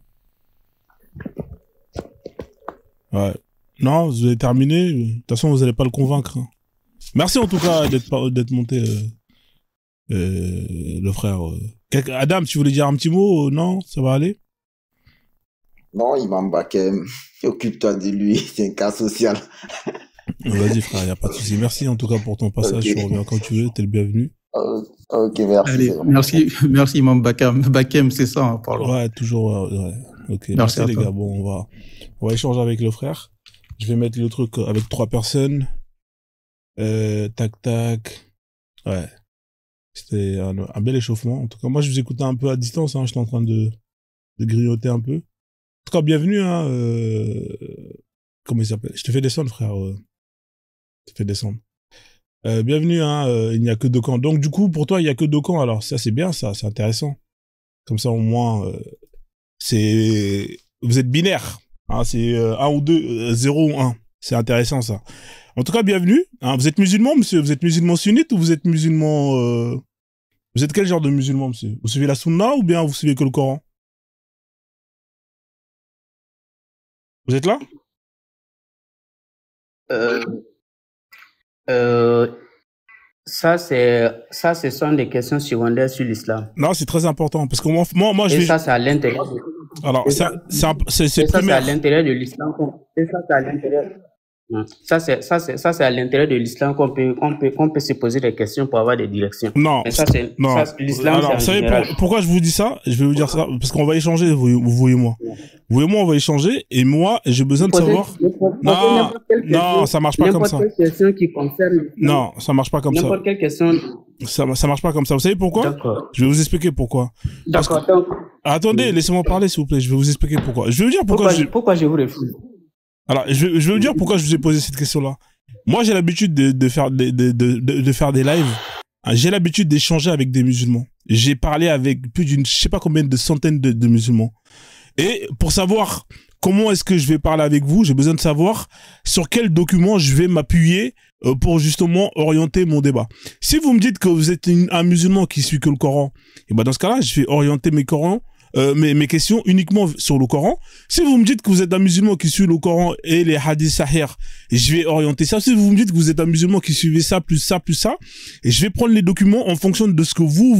Ouais. Non, vous avez terminé, de toute façon vous n'allez pas le convaincre. Hein. Merci en tout cas d'être monté, le frère. Adam, tu voulais dire un petit mot? Non, ça va aller? Non, Imam Bakem, occupe-toi de lui, c'est un cas social. Vas-y frère, y a pas de souci. Merci en tout cas pour ton passage, tu reviens quand tu veux, t'es le bienvenu. Ok, merci. Allez, merci Imam Bakem. Bakem, c'est ça, hein, pardon. Ouais, toujours, ouais. Ok, merci les gars. Bon, on va échanger avec le frère. Je vais mettre le truc avec 3 personnes. Tac. Ouais. C'était un bel échauffement. En tout cas, moi, je vous écoutais un peu à distance, hein. J'étais en train de grignoter un peu. En tout cas, bienvenue, hein. Comment il s'appelle? Je te fais descendre, frère. Je te fais descendre. Bienvenue, hein. Il n'y a que 2 camps. Donc, du coup, pour toi, il n'y a que 2 camps. Alors, ça, c'est bien, ça. C'est intéressant. Comme ça, au moins, vous êtes binaire. Hein, c'est 1 ou 2, 0 ou 1. C'est intéressant, ça. En tout cas, bienvenue. Hein, vous êtes musulman, monsieur? Vous êtes musulman sunnite ou vous êtes musulman... Vous êtes quel genre de musulman, monsieur? Vous suivez la sunna ou bien vous suivez que le Coran? Vous êtes là? Ça, ce sont des questions secondaires sur l'islam. Non, c'est très important parce que moi, je vais... ça, c'est à l'intérieur. Alors, c'est ça, c'est à l'intérieur de l'islam. Et ça, c'est à l'intérieur. Ça, c'est à l'intérieur de l'islam qu'on peut se poser des questions pour avoir des directions. Non, mais ça, c'est l'islam. Alors, vous savez pourquoi je vous dis ça? Je vais vous dire ça parce qu'on va échanger, vous et moi. Vous et moi, on va échanger et moi, j'ai besoin de savoir. Non, ça marche pas comme ça. N'importe quelle question qui concerne. Non, ça marche pas comme ça. N'importe quelle question. Ça marche pas comme ça. Vous savez pourquoi? D'accord. Je vais vous expliquer pourquoi. D'accord. Attendez, laissez-moi parler, s'il vous plaît. Je vais vous expliquer pourquoi. Je vais vous dire pourquoi je vous refuse. Alors, je vais vous dire pourquoi je vous ai posé cette question-là. Moi, j'ai l'habitude de faire des lives. J'ai l'habitude d'échanger avec des musulmans. J'ai parlé avec plus d'une, je sais pas combien de centaines de musulmans. Et pour savoir comment est-ce que je vais parler avec vous, j'ai besoin de savoir sur quel document je vais m'appuyer pour justement orienter mon débat. Si vous me dites que vous êtes un musulman qui suit que le Coran, et ben dans ce cas-là, je vais orienter mes questions uniquement sur le Coran. Si vous me dites que vous êtes un musulman qui suit le Coran et les hadiths sahih, je vais orienter ça. Si vous me dites que vous êtes un musulman qui suivez ça, plus ça, plus ça, et je vais prendre les documents en fonction de ce que vous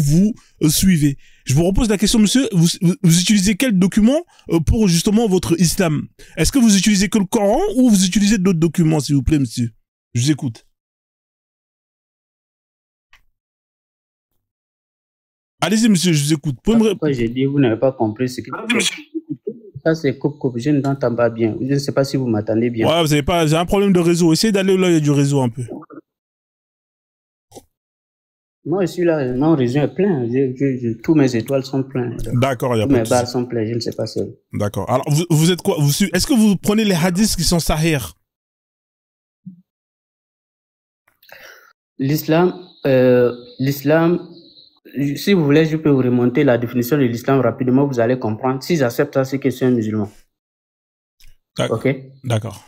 suivez. Je vous repose la question, monsieur, vous utilisez quel document pour justement votre islam? Est-ce que vous utilisez que le Coran ou vous utilisez d'autres documents, s'il vous plaît, monsieur? Je vous écoute. Allez-y, monsieur, je vous écoute. Pourquoi j'ai dit, vous n'avez pas compris ce que... Ça, c'est coupe. Je n'entends pas bien. Je ne sais pas si vous m'attendez bien. Ouais, vous avez un problème de réseau. Essayez d'aller là, il y a du réseau un peu. Moi, je suis là. Mon réseau est plein. Tous mes étoiles sont pleines. D'accord, il y a pas de souci. Mes barres sont pleines, je ne sais pas seul. D'accord. Alors, vous êtes quoi? Est-ce que vous prenez les hadiths qui sont sahih? L'islam, si vous voulez, je peux vous remonter la définition de l'islam rapidement, vous allez comprendre. Si j'accepte ça, c'est que c'est un musulman. Ok? D'accord.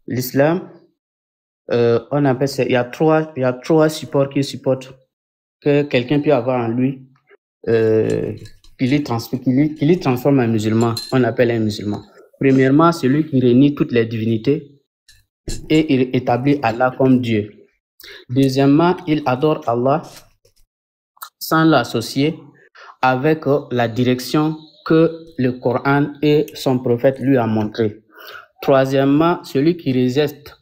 L'islam, on appelle ça, il y a trois supports qui supportent que quelqu'un peut avoir en lui, qui les transforme en musulman. On appelle un musulman. Premièrement, celui qui réunit toutes les divinités et il établit Allah comme Dieu. Deuxièmement, il adore Allah sans l'associer avec la direction que le Coran et son prophète lui a montré. Troisièmement, celui qui rejette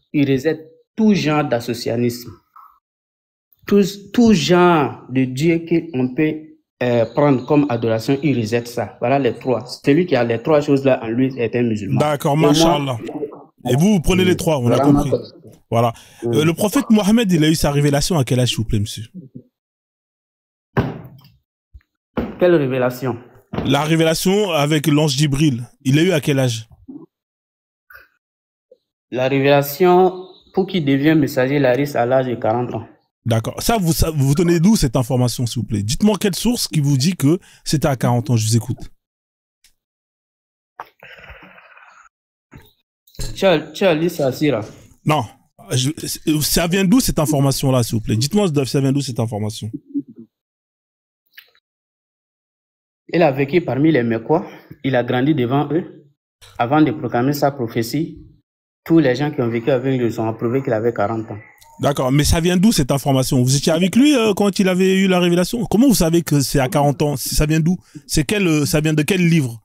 tout genre d'associationnisme. tout genre de Dieu qu'on peut prendre comme adoration, il rejette ça. Voilà les trois. Celui qui a les trois choses-là en lui est un musulman. D'accord, machallah. Et vous prenez les trois, on a compris. Voilà. Le prophète Mohammed, il a eu sa révélation à quel âge, s'il vous plaît, monsieur? Quelle révélation? La révélation avec l'ange Djibril, il a eu à quel âge? La révélation, pour qu'il devienne messager, la risque à l'âge de 40 ans. D'accord. Ça, vous tenez d'où cette information, s'il vous plaît? Dites-moi quelle source qui vous dit que c'était à 40 ans, je vous écoute. Tu as lu ça, Sira? Non. Ça vient d'où cette information-là, s'il vous plaît? Dites-moi, ça vient d'où cette information? Il a vécu parmi les Mécois, il a grandi devant eux. Avant de proclamer sa prophétie, tous les gens qui ont vécu avec lui ont approuvé qu'il avait 40 ans. D'accord, mais ça vient d'où cette information? Vous étiez avec lui quand il avait eu la révélation? Comment vous savez que c'est à 40 ans? Ça vient d'où? Ça vient de quel livre?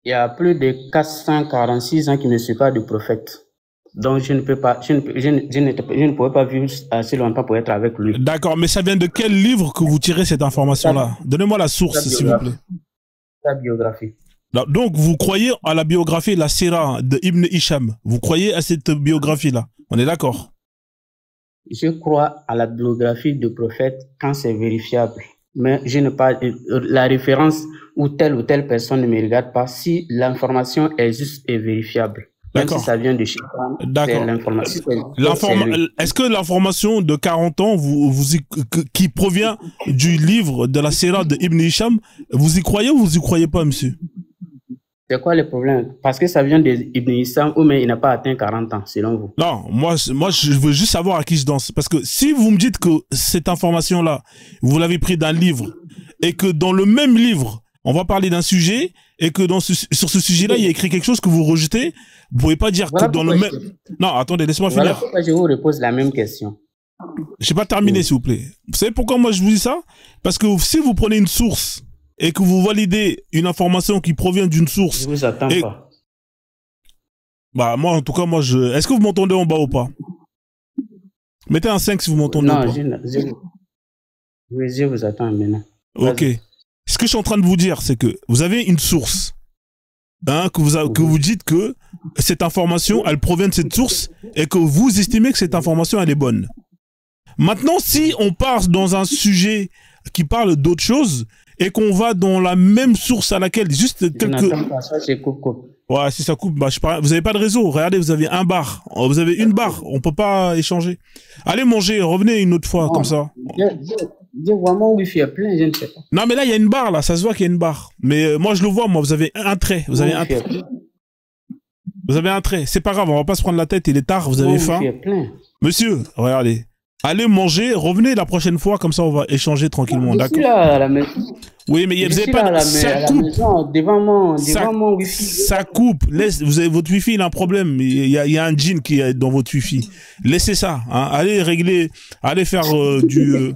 Il y a plus de 446 ans qu'il ne suis pas de prophète. Donc je ne peux pas, je ne pourrais pas vivre assez longtemps pour être avec lui. D'accord, mais ça vient de quel livre que vous tirez cette information-là? Donnez-moi la source, s'il vous plaît. Sa biographie. Donc vous croyez à la biographie, la Sira de Ibn Hisham? Vous croyez à cette biographie-là? On est d'accord? Je crois à la biographie du prophète quand c'est vérifiable. Mais je ne pas la référence ou telle personne ne me regarde pas si l'information est juste et vérifiable. Même si ça vient de chez moi. D'accord. L'information. Est-ce que l'information de 40 ans qui provient du livre de la Sira de Ibn Hisham, vous y croyez ou vous y croyez pas, monsieur? C'est quoi le problème? Parce que ça vient d'Ibn Hisham ou mais il n'a pas atteint 40 ans, selon vous? Non, moi, je veux juste savoir à qui je danse. Parce que si vous me dites que cette information-là, vous l'avez pris d'un livre, et que dans le même livre, on va parler d'un sujet, et que sur ce sujet-là, il y a écrit quelque chose que vous rejetez, vous pouvez pas dire que dans le même... Non, attendez, laissez-moi finir. Voilà pourquoi je vous repose la même question. Je n'ai pas terminé, s'il vous plaît. Vous savez pourquoi moi je vous dis ça? Parce que si vous prenez une source et que vous validez une information qui provient d'une source... Je vous attends pas. Bah, moi, en tout cas, est-ce que vous m'entendez en bas ou pas? Mettez un 5 si vous m'entendez ou pas. Je vous attends maintenant. Ok. Ce que je suis en train de vous dire, c'est que vous avez une source, que vous dites que cette information, elle provient de cette source et que vous estimez que cette information, elle est bonne. Maintenant, si on part dans un sujet qui parle d'autre chose et qu'on va dans la même source à laquelle juste quelques... Ouais, si ça coupe, bah, vous avez pas de réseau. Regardez, vous avez un bar. Vous avez une barre. On peut pas échanger. Allez manger, revenez une autre fois, comme ça. Vraiment, Wi-Fi est plein, je ne sais pas. Non, mais là, il y a une barre, là. Ça se voit qu'il y a une barre. Mais moi, je le vois, moi. Vous avez un trait. Vous avez un trait. Vous avez un trait. C'est pas grave, on va pas se prendre la tête. Il est tard, vous avez faim. Monsieur, regardez. Allez manger, revenez la prochaine fois, comme ça on va échanger tranquillement, d'accord? Là à la maison. Oui, mais vous avez pas... Ça coupe. Devant mon Wi-Fi. Ça coupe. Vous avez votre Wi-Fi, il a un problème. Il y a un djinn qui est dans votre Wi-Fi. Laissez ça. Hein. Allez régler, allez faire du...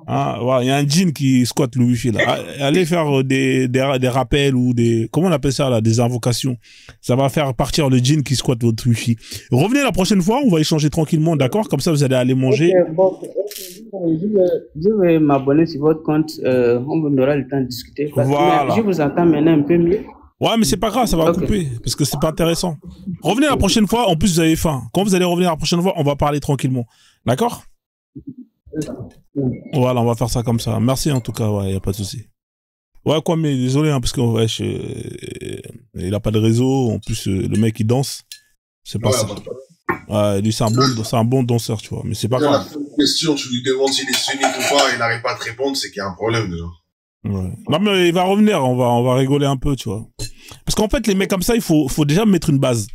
il y a un djinn qui squatte le Wi-Fi là. Allez faire des rappels ou des... Comment on appelle ça là? Des invocations. Ça va faire partir le djinn qui squatte votre Wi-Fi. Revenez la prochaine fois, on va échanger tranquillement, d'accord? Comme ça vous allez aller manger. Je vais m'abonner sur votre compte. On aura le temps de discuter. Voilà. Je vous entends maintenant un peu mieux. Ouais, mais c'est pas grave, ça va couper, parce que c'est pas intéressant. Revenez la prochaine fois, en plus vous avez faim. Quand vous allez revenir la prochaine fois, on va parler tranquillement. D'accord? Voilà, on va faire ça comme ça. Merci en tout cas, ouais, y a pas de souci. Ouais, quoi, mais désolé, hein, parce que il a pas de réseau, en plus le mec il danse. C'est pas ça. Ouais, lui c'est un bon danseur, tu vois, mais c'est pas grave. La question, tu lui demandes s'il est sunnite ou pas, il n'arrive pas à te répondre, c'est qu'il y a un problème déjà. Ouais. Non mais il va revenir, on va rigoler un peu, tu vois. Parce qu'en fait les mecs comme ça, il faut déjà mettre une base.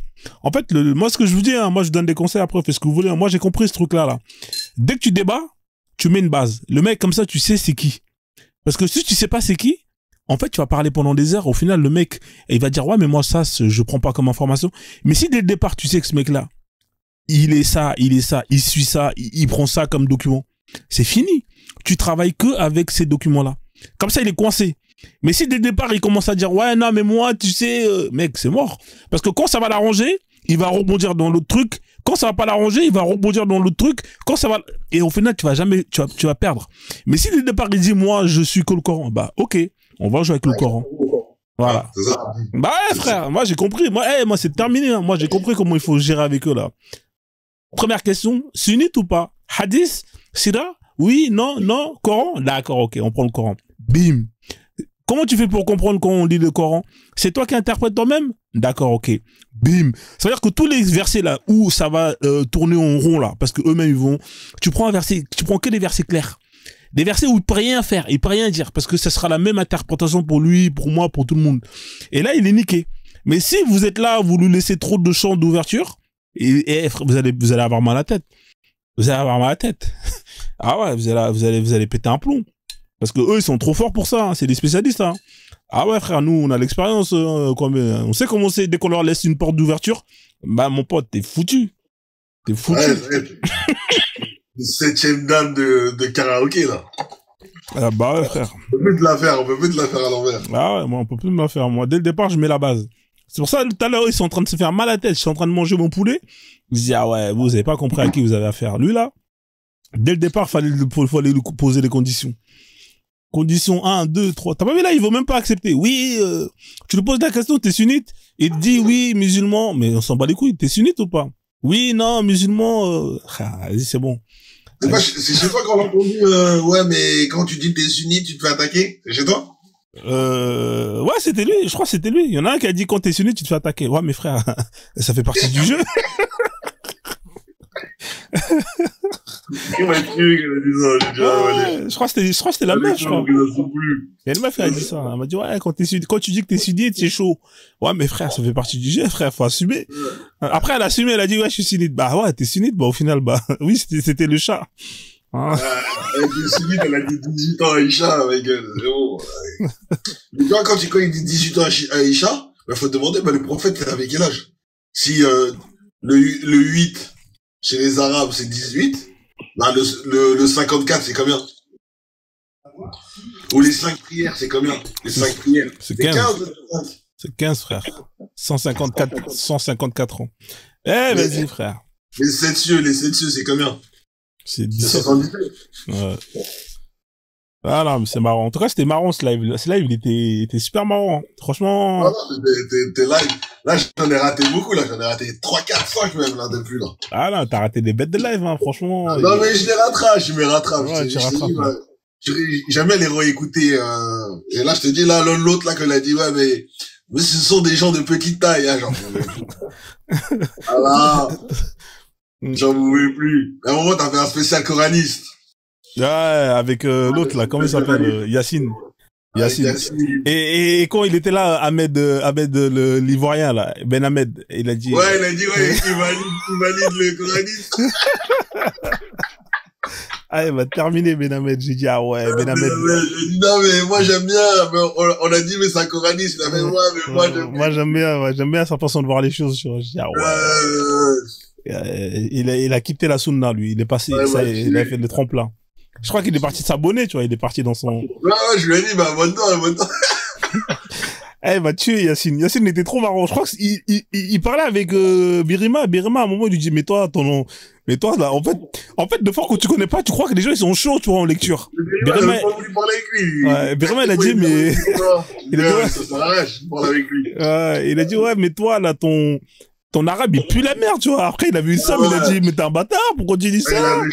En fait, moi ce que je vous dis, hein, moi je donne des conseils après, faites ce que vous voulez. Moi j'ai compris ce truc là. Dès que tu débats, tu mets une base. Le mec comme ça, tu sais c'est qui. Parce que si tu sais pas c'est qui, en fait tu vas parler pendant des heures. Au final le mec, il va dire ouais mais moi ça je prends pas comme information. Mais si dès le départ tu sais que ce mec là, il est ça, il suit ça, il prend ça comme document, c'est fini. Tu travailles que avec ces documents là. Comme ça il est coincé. Mais si dès le départ il commence à dire ouais non mais moi tu sais mec c'est mort. Parce que quand ça va l'arranger, il va rebondir dans l'autre truc Quand ça va pas l'arranger, il va rebondir dans l'autre truc. Quand ça va, et au final, tu vas perdre. Mais si dès le départ, il dit, moi, je suis que le Coran, bah, ok, on va jouer avec le Coran. Voilà. Bah ouais, frère, moi, j'ai compris. Moi, c'est terminé, hein. Moi, j'ai compris comment il faut gérer avec eux, là. Première question, sunnite ou pas? Hadith? Sira? Oui, non, Coran? D'accord, ok, on prend le Coran. Bim. Comment tu fais pour comprendre quand on lit le Coran? C'est toi qui interprètes toi-même? D'accord, ok. Bim. Ça veut dire que tous les versets là où ça va tourner en rond là, parce que eux-mêmes ils vont, tu prends un verset, tu prends que des versets clairs, des versets où il peut rien faire, il peut rien dire, parce que ça sera la même interprétation pour lui, pour moi, pour tout le monde. Et là il est niqué. Mais si vous êtes là, vous lui laissez trop de champs d'ouverture, et vous allez avoir mal à la tête. Vous allez avoir mal à la tête. Ah ouais, vous allez péter un plomb. Parce que eux, ils sont trop forts pour ça, hein. C'est des spécialistes, hein. Ah ouais, frère, nous, on a l'expérience, on sait comment c'est, dès qu'on leur laisse une porte d'ouverture, bah, mon pote, t'es foutu. T'es foutu. Ouais, le 7e dame de karaoké, là. Ah bah ouais, frère. On peut plus te la faire à l'envers. Ah ouais, moi, on peut plus me la faire. Moi, dès le départ, je mets la base. C'est pour ça, tout à l'heure, ils sont en train de se faire mal à la tête. Je suis en train de manger mon poulet. Ils se disent, ah ouais, vous avez pas compris à qui vous avez affaire. Lui, là, dès le départ, fallait lui poser les conditions. Condition 1, 2, 3. T'as pas vu là, il veut même pas accepter. Oui, tu lui poses la question, t'es sunnite? Il te dit oui, musulman. Mais on s'en bat les couilles, t'es sunnite ou pas? Oui, non, musulman, vas-y, c'est bon. C'est chez toi qu'on a entendu, ouais, mais quand tu dis que t'es sunnite, tu te fais attaquer? C'est chez toi? Ouais, c'était lui, je crois que c'était lui. Il y en a un qui a dit quand t'es sunnite, tu te fais attaquer. Ouais, mes frères, ça fait partie du jeu. Il m'a tué, il a dit ça, j'ai dit, je crois que c'était la meuf, je crois. Et le meuf, elle a dit ça. Elle m'a dit, ouais, quand tu dis que t'es sunnite, c'est chaud. Ouais, mais frère, ça fait partie du jeu, frère, faut assumer. Après, elle a assumé, elle a dit, ouais, je suis sunnite. Bah ouais, t'es sunnite, bah au final, bah, oui, c'était le chat. Hein. Elle était sunnite, elle a dit 18 ans à Aïcha, avec elle, c'est bon. Mais tu vois, quand il dit 18 ans à Aïcha, bah, faut te demander, bah, le prophète, il avait quel âge? Si, le 8, chez les Arabes, c'est 18, bah, le 54, c'est combien? Ou les 5 prières, c'est combien? Les 5 prières. C'est 15. C'est 15, frère. 154 ans. Vas-y, frère. Les 7 cieux, c'est combien? C'est 17. Ouais. Ah non, mais c'est marrant. En tout cas, c'était marrant ce live. Ce live, il était super marrant. Franchement. Ah non, t'es live. Là, j'en ai raté beaucoup, là. J'en ai raté 3, 4, 5 même, là, depuis, là. Ah non, t'as raté des bêtes de live, hein, franchement. Ah, non, mais je les rattrape, Ouais, tu rattrapes. Jamais les réécouter, et là, je te dis, là, l'autre, là, que l'a dit, ouais, mais ce sont des gens de petite taille, hein, genre. Ah là. J'en pouvais plus. À un moment, t'as fait un spécial coraniste. Ouais, avec l'autre là, comment il s'appelle, Yacine. Et quand il était là, Ahmed l'Ivoirien là, Ben Ahmed, il a dit. Ouais, il a dit ouais, il valide le coraniste. Ah, il va terminer Ben Ahmed. J'ai dit ah ouais, Ben Ahmed. J'ai dit non mais moi j'aime bien. Mais on a dit mais c'est un coraniste. Il a fait ouais, mais moi j'aime bien sa façon de voir les choses. J'ai dit ah ouais. Il a quitté la sunna lui. Il est passé, il a fait le tremplin. Je crois qu'il est parti s'abonner, tu vois, il est parti dans son... Ouais, je lui ai dit, bah, abonne-toi. Il m'a tué, Yacine. Yacine était trop marrant. Je crois qu'il parlait avec, Birima. Birima, à un moment, il lui dit, mais toi, là, en fait, de fois que tu connais pas, tu crois que les gens, ils sont chauds, tu vois, en lecture. Birima, il a pas voulu parler avec lui. Ouais, Birima, il a dit, mais... Il a dit, ouais, ça s'arrête, je parle avec lui. Ouais, il a dit, ouais, mais toi, là, ton arabe, il pue la merde, tu vois. Après, il a vu ça, mais il a dit, mais t'es un bâtard, pourquoi tu dis ça? Il avait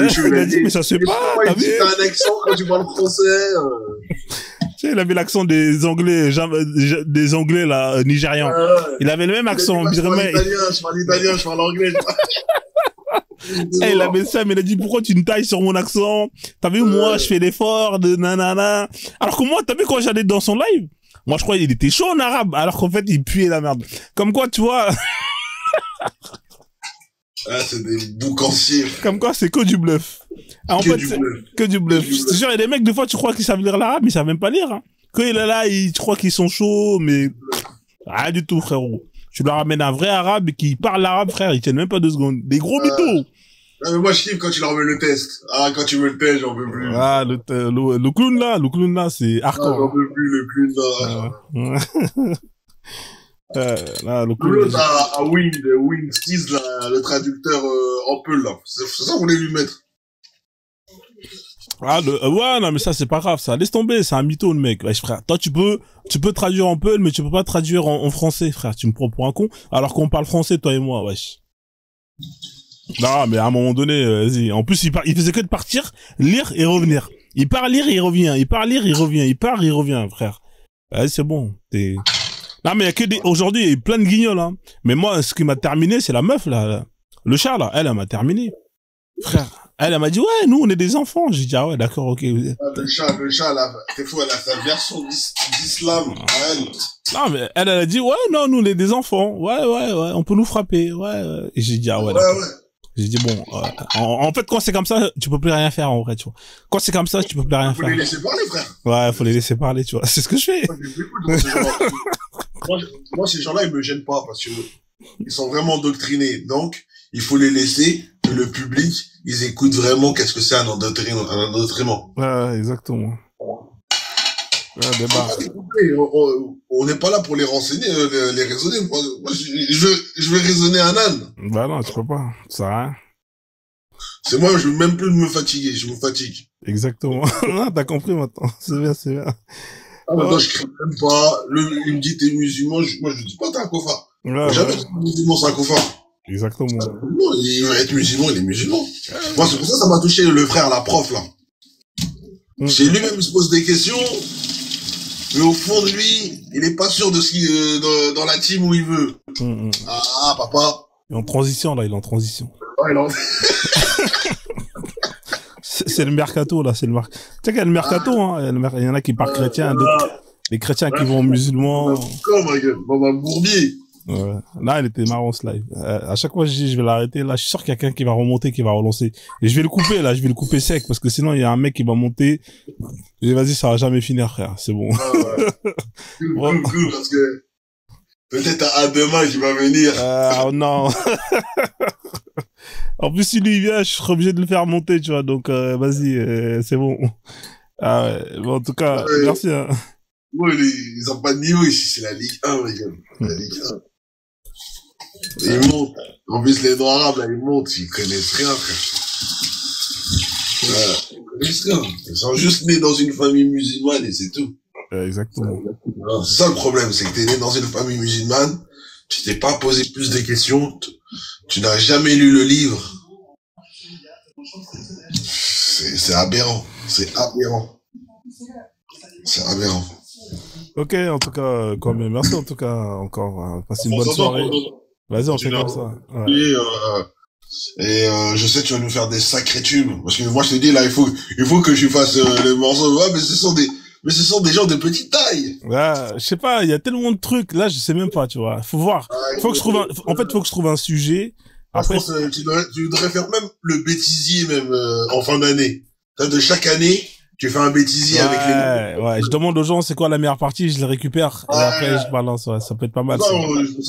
chaud, il a dit, mais ça se fait pas, t'as vu? T'as un accent quand tu parles français, Tu sais, il avait l'accent des Anglais, là, nigérians. Il avait le même accent. Je parle italien, je parle anglais. Il avait ça, mais il a dit, pourquoi tu me tailles sur mon accent? T'as vu, moi, je fais l'effort de nanana. Alors que moi, t'as vu quand j'allais dans son live? Moi, je croyais qu'il était chaud en arabe, alors qu'en fait, il puait la merde. Comme quoi, tu vois. Ah, c'est des boucanciers. Comme quoi, c'est que du bluff. Ah, en fait, que du bluff. Je te jure, il y a des mecs, des fois, tu crois qu'ils savent lire l'arabe, mais ils savent même pas lire, hein. Quand il est là, tu crois qu'ils sont chauds, mais rien du tout, frérot. Tu leur ramènes un vrai arabe qui parle l'arabe, frère, ils tiennent même pas 2 secondes. Des gros mythos. Ah, mais moi, je kiffe quand tu leur mets le test. Ah, quand tu me le testes, j'en peux plus. Ah, le clown là, c'est hardcore. Ah, j'en peux plus, le clown là. Là, L'autre à Win 6, là, le traducteur en Peul, là. C'est ça qu'on voulait lui mettre. Ah, ouais, non, mais ça, c'est pas grave, ça. Laisse tomber, c'est un mytho, le mec. Wesh, frère. Toi, tu peux traduire en Peul, mais tu peux pas traduire en français, frère. Tu me prends pour un con, alors qu'on parle français, toi et moi, wesh. Non, mais à un moment donné, vas-y. En plus, il faisait que de partir, lire et revenir. Il part lire, il revient. Il part lire, il revient. Il part, il revient, frère. Vas-y, c'est bon. Non, mais il y a que aujourd'hui, il y a eu plein de guignols, hein. Mais moi, ce qui m'a terminé, c'est la meuf, là. Le chat, là. Elle m'a terminé. Frère. Elle m'a dit, ouais, nous, on est des enfants. J'ai dit, ah ouais, d'accord, ok. Le chat, là, t'es fou, elle a sa version d'islam. Non, mais elle a dit, ouais, non, nous, on est des enfants. Ouais, on peut nous frapper. Ouais. Et j'ai dit, ah ouais, d'accord. Ouais. J'ai dit, bon, en fait, quand c'est comme ça, tu peux plus rien faire, en vrai, tu vois. Quand c'est comme ça, tu peux plus rien faire. Faut les laisser parler, frère. Ouais, faut les laisser parler, tu vois. C'est ce que je fais. Moi, ces gens-là, ils me gênent pas parce que ils sont vraiment endoctrinés. Donc, il faut les laisser que le public, ils écoutent vraiment qu'est-ce que c'est un endoctrinement. Ouais, exactement. Ouais, débat. On n'est pas là pour les renseigner, les raisonner. Moi, je vais raisonner un âne. Bah non, tu peux pas. Ça sert à rien. C'est moi, je veux même plus me fatiguer. Je me fatigue. Exactement. Non, t'as compris maintenant. C'est bien. Ah, maintenant, je crie même pas. Il me dit, t'es musulman. Moi, je dis pas, t'es un cofard. Ouais, jamais t'es musulman, c'est un cofard. Exactement. Non, il veut être musulman, il est musulman. Moi, c'est pour ça m'a touché le frère, la prof, là. C'est lui-même, il se pose des questions. Mais au fond de lui, il est pas sûr de ce qu'il, dans la team où il veut. Ah, papa. Il est en transition, là, il est en transition. Ouais, il est en... C'est le mercato, là, c'est le mercato. Tu sais qu'il y a le mercato, hein. Il y en a qui partent chrétiens, d'autres, les chrétiens qui vont musulmans. Comme, ma gueule. Bon, bourbier. Ouais. Là, elle était marrant, ce live. À chaque fois, je dis, je vais l'arrêter. Là, je suis sûr qu'il y a quelqu'un qui va remonter, qui va relancer. Et je vais le couper, là. Je vais le couper sec, parce que sinon, il y a un mec qui va monter. Et vas-y, ça va jamais finir, frère. C'est bon. Cool, parce que peut-être à demain, il va venir. Oh non. En plus, si lui vient, je serai obligé de le faire monter, tu vois. Donc, vas-y, c'est bon. Ah ouais. Bon, en tout cas, merci, hein. Ouais, ils ont pas de niveau ici, c'est la Ligue 1, les gars. La Ligue 1. Ils montent. En plus, les noirs arabes, là, ils montent, ils connaissent rien, frère. Ils connaissent rien. Ils sont juste nés dans une famille musulmane et c'est tout. Exactement. C'est ça le problème, c'est que t'es né dans une famille musulmane, tu t'es pas posé plus de questions, tu n'as jamais lu le livre. C'est aberrant. C'est aberrant. C'est aberrant. Ok, en tout cas, quand même, merci en tout cas encore. Passez une bonne soirée. Vas-y, on fait comme ça. Ouais. Je sais que tu vas nous faire des sacrés tubes, parce que moi je te dis là, il faut que je fasse les morceaux. Ouais, mais ce sont des gens de petite taille. Ouais, je sais pas, il y a tellement de trucs. Là, je sais même pas, tu vois. Faut voir. Faut que je trouve un sujet. Après, tu devrais faire même le bêtisier même en fin d'année. De chaque année. Tu fais un bêtisier avec les... Ouais, je demande aux gens c'est quoi la meilleure partie, je les récupère, et après je balance, ouais, ça peut être pas mal. Ça,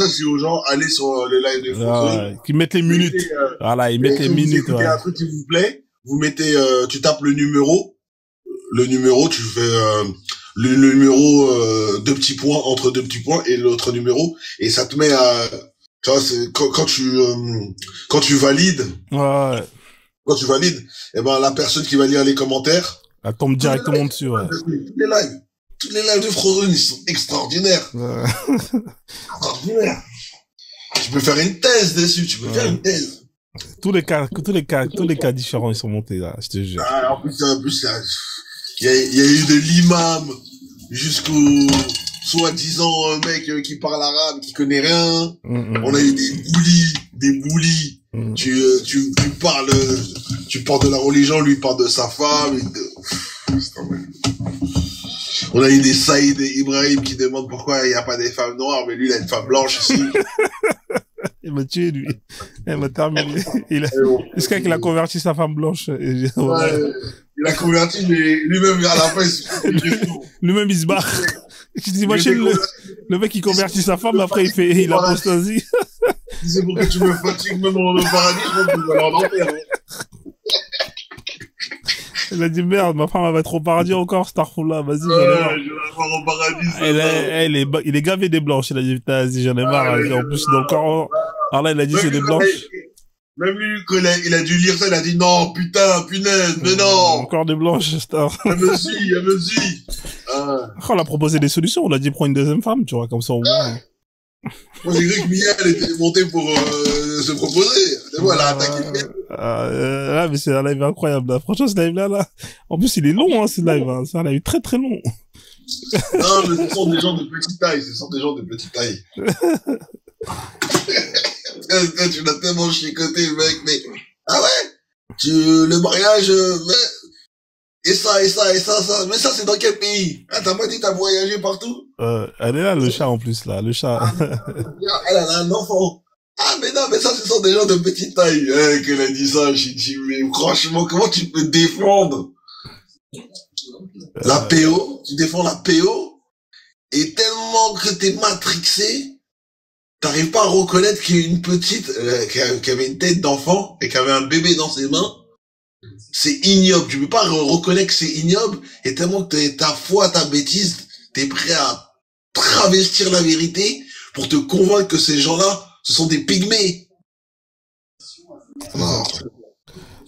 c'est aux gens, allez sur les lives de François. Qui mettent les minutes. Voilà, ils mettent les minutes, ouais. Un truc qui vous plaît, vous mettez, tu tapes le numéro, tu fais, le numéro, 2 petits points, entre 2 petits points, et l'autre numéro, et ça te met à, tu vois, c'est, quand tu valides. Ouais. Quand tu valides, eh ben, la personne qui va lire les commentaires, elle tombe directement dessus, ouais. Tous les lives de Frozone, ils sont extraordinaires. Extraordinaires. Tu peux faire une thèse dessus, faire une thèse. Tous les cas différents, ils sont montés, là, je te jure. Ah, en plus, il y a eu de l'imam jusqu'au soi-disant mec qui parle arabe, qui connaît rien. On a eu des boulis. Tu parles de la religion, lui parle de sa femme. On a eu des Saïd et Ibrahim qui demandent pourquoi il n'y a pas des femmes noires, mais lui il a une femme blanche ici. Il m'a tué, lui. Il m'a terminé. Est-ce qu'il a converti sa femme blanche? Il a converti, mais lui-même à la fin lui-même il se barre. Tu t'imagines le mec qui convertit sa femme, après il apostasie. C'est pour que tu me fatigues même dans le paradis, je pense que je vais aller en enfer. Il a dit merde, ma femme elle va être au paradis encore, Starfall-là, vas-y, j'en ai marre. Je vais avoir au paradis. Il est gavé des blanches, il a dit, putain, vas-y, j'en ai marre. En plus, dans le Coran, alors là, il a dit c'est des blanches. Même lui, quand il a dû lire ça, il a dit non, putain, punaise, mais non. Encore des blanches, Star. Elle me suit. On a proposé des solutions, on a dit prends une deuxième femme, tu vois, comme ça au moins. Moi, j'ai cru que Mia, elle était montée pour se proposer. Et moi, elle a attaqué Mia. Là, mais c'est un live incroyable, là. Franchement, ce live-là, en plus, il est long, hein, ce live, hein. C'est un live très très long. Non, mais ce sont des gens de petite taille, Tu l'as tellement chicoté, mec, mais... Ah ouais? Le mariage, et ça, mais ça, c'est dans quel pays? Ah, t'as pas dit t'as voyagé partout? Elle est là, le chat, en plus, là, le chat. Elle a un enfant. Ah, mais non, mais ça, ce sont des gens de petite taille. Qu'elle a dit ça, Chichi, mais franchement, comment tu peux défendre la PO? Tu défends la PO, et tellement que t'es matrixé, t'arrives pas à reconnaître qu'il y a une petite, qui avait une tête d'enfant, et qui avait un bébé dans ses mains. C'est ignoble. Tu peux pas reconnaître que c'est ignoble, et tellement que ta foi, ta bêtise, t'es prêt à travestir la vérité pour te convaincre que ces gens-là, ce sont des pygmées. Non.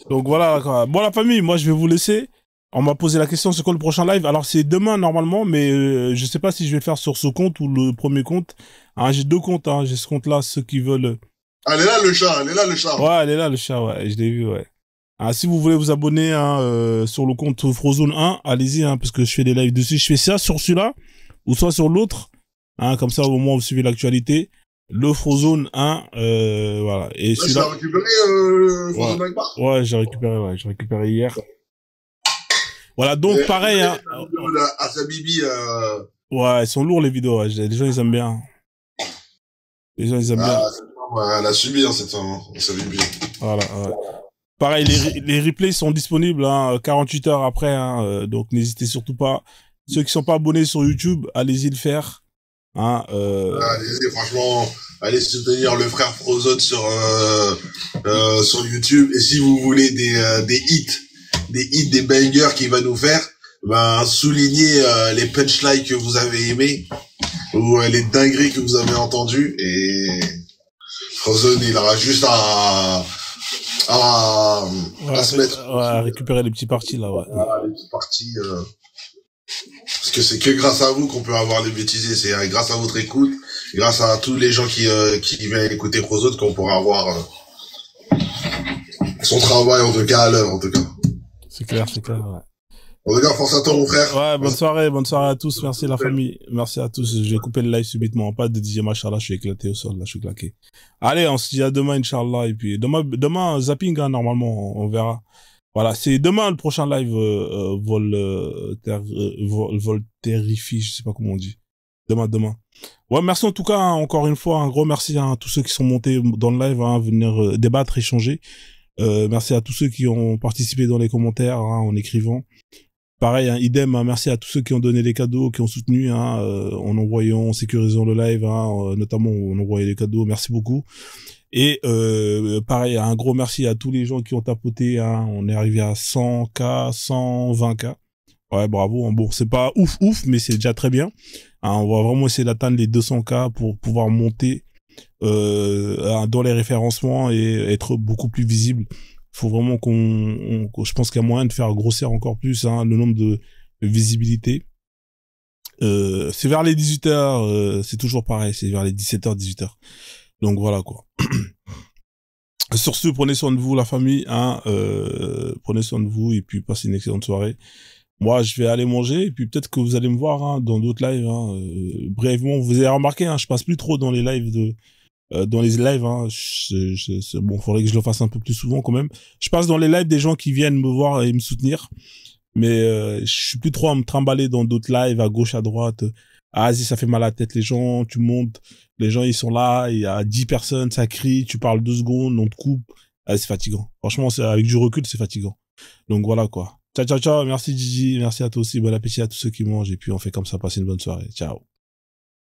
Donc voilà, quoi. Bon, la famille, moi, je vais vous laisser. On m'a posé la question, c'est quoi le prochain live? Alors, c'est demain, normalement, mais je sais pas si je vais le faire sur ce compte ou le premier compte. Hein, j'ai 2 comptes, hein. J'ai ce compte-là, ceux qui veulent... Elle est là, le chat. Ouais, elle est là, le chat, ouais. Je l'ai vu, ouais. Ah, si vous voulez vous abonner hein, sur le compte Frozone 1, allez-y, hein, parce que je fais des lives dessus. Je fais ça sur celui-là, ou soit sur l'autre. Hein, comme ça, au moins, vous suivez l'actualité. Le Frozone 1, voilà. Et celui-là... Tu as récupéré Frozone Akbar? Ouais, j'ai récupéré hier. Voilà, donc pareil... Hein, à sa bibi... Ouais, ils sont lourds les vidéos, ouais. Les gens, ils aiment bien. Les gens, ils aiment bien. Elle a subi, hein, cette femme, hein. Sa bibi. Voilà, ouais. Pareil, les replays sont disponibles hein, 48 heures après, hein, donc n'hésitez surtout pas. Ceux qui sont pas abonnés sur YouTube, allez-y le faire. Hein, allez-y, franchement, allez soutenir le frère Frozone sur YouTube. Et si vous voulez des hits, des bangers qu'il va nous faire, ben soulignez les punchlines que vous avez aimés ou les dingueries que vous avez entendues. Et Frozone, il aura juste à se mettre. Ouais, à récupérer les petits parties là, ouais. Les petits parties. Parce que c'est que grâce à vous qu'on peut avoir les bêtisés. C'est grâce à votre écoute, grâce à tous les gens qui viennent écouter Frozone qu'on pourra avoir son travail en tout cas à l'heure en tout cas. C'est clair, ouais. En tout cas, force à toi, mon frère. Ouais, bonne soirée à tous. Merci la famille. Merci à tous. Je vais couper le live subitement. Pas de DJ machallah, je suis éclaté au sol, là, je suis claqué. Allez, on se dit à demain, Inch'Allah. Et puis, demain, zapping, hein, normalement, on verra. Voilà, c'est demain le prochain live, Volterifie, je sais pas comment on dit. Demain. Ouais, merci en tout cas, hein, encore une fois, un gros merci à tous ceux qui sont montés dans le live, hein, venir débattre, échanger. Merci à tous ceux qui ont participé dans les commentaires, hein, en écrivant. Pareil, hein, idem, hein, merci à tous ceux qui ont donné les cadeaux, qui ont soutenu, hein, en envoyant, en sécurisant le live, hein, notamment en envoyant les cadeaux. Merci beaucoup. Et pareil, un gros merci à tous les gens qui ont tapoté. Hein, on est arrivé à 100K, 120K. Ouais, bravo. Hein, bon, c'est pas ouf, mais c'est déjà très bien. Hein, on va vraiment essayer d'atteindre les 200K pour pouvoir monter dans les référencements et être beaucoup plus visible. Faut vraiment je pense qu'il y a moyen de faire grossir encore plus hein, le nombre de visibilité. C'est vers les 18h, c'est toujours pareil, c'est vers les 17h, 18h. Donc voilà quoi. Sur ce, prenez soin de vous la famille, hein, prenez soin de vous et puis passez une excellente soirée. Moi, je vais aller manger et puis peut-être que vous allez me voir hein, dans d'autres lives. Hein, brièvement, vous avez remarqué, hein, je passe plus trop dans les lives dans les lives, hein, bon, faudrait que je le fasse un peu plus souvent quand même. Je passe dans les lives des gens qui viennent me voir et me soutenir, mais je suis plus trop à me trimballer dans d'autres lives à gauche, à droite. Ah, vas-y, ça fait mal à la tête les gens, tu montes, les gens ils sont là, il y a 10 personnes, ça crie, tu parles 2 secondes, on te coupe. Ah, c'est fatigant. Franchement, avec du recul, c'est fatigant. Donc voilà quoi. Ciao, merci Gigi, merci à toi aussi, bon appétit à tous ceux qui mangent et puis on fait comme ça, passez une bonne soirée. Ciao.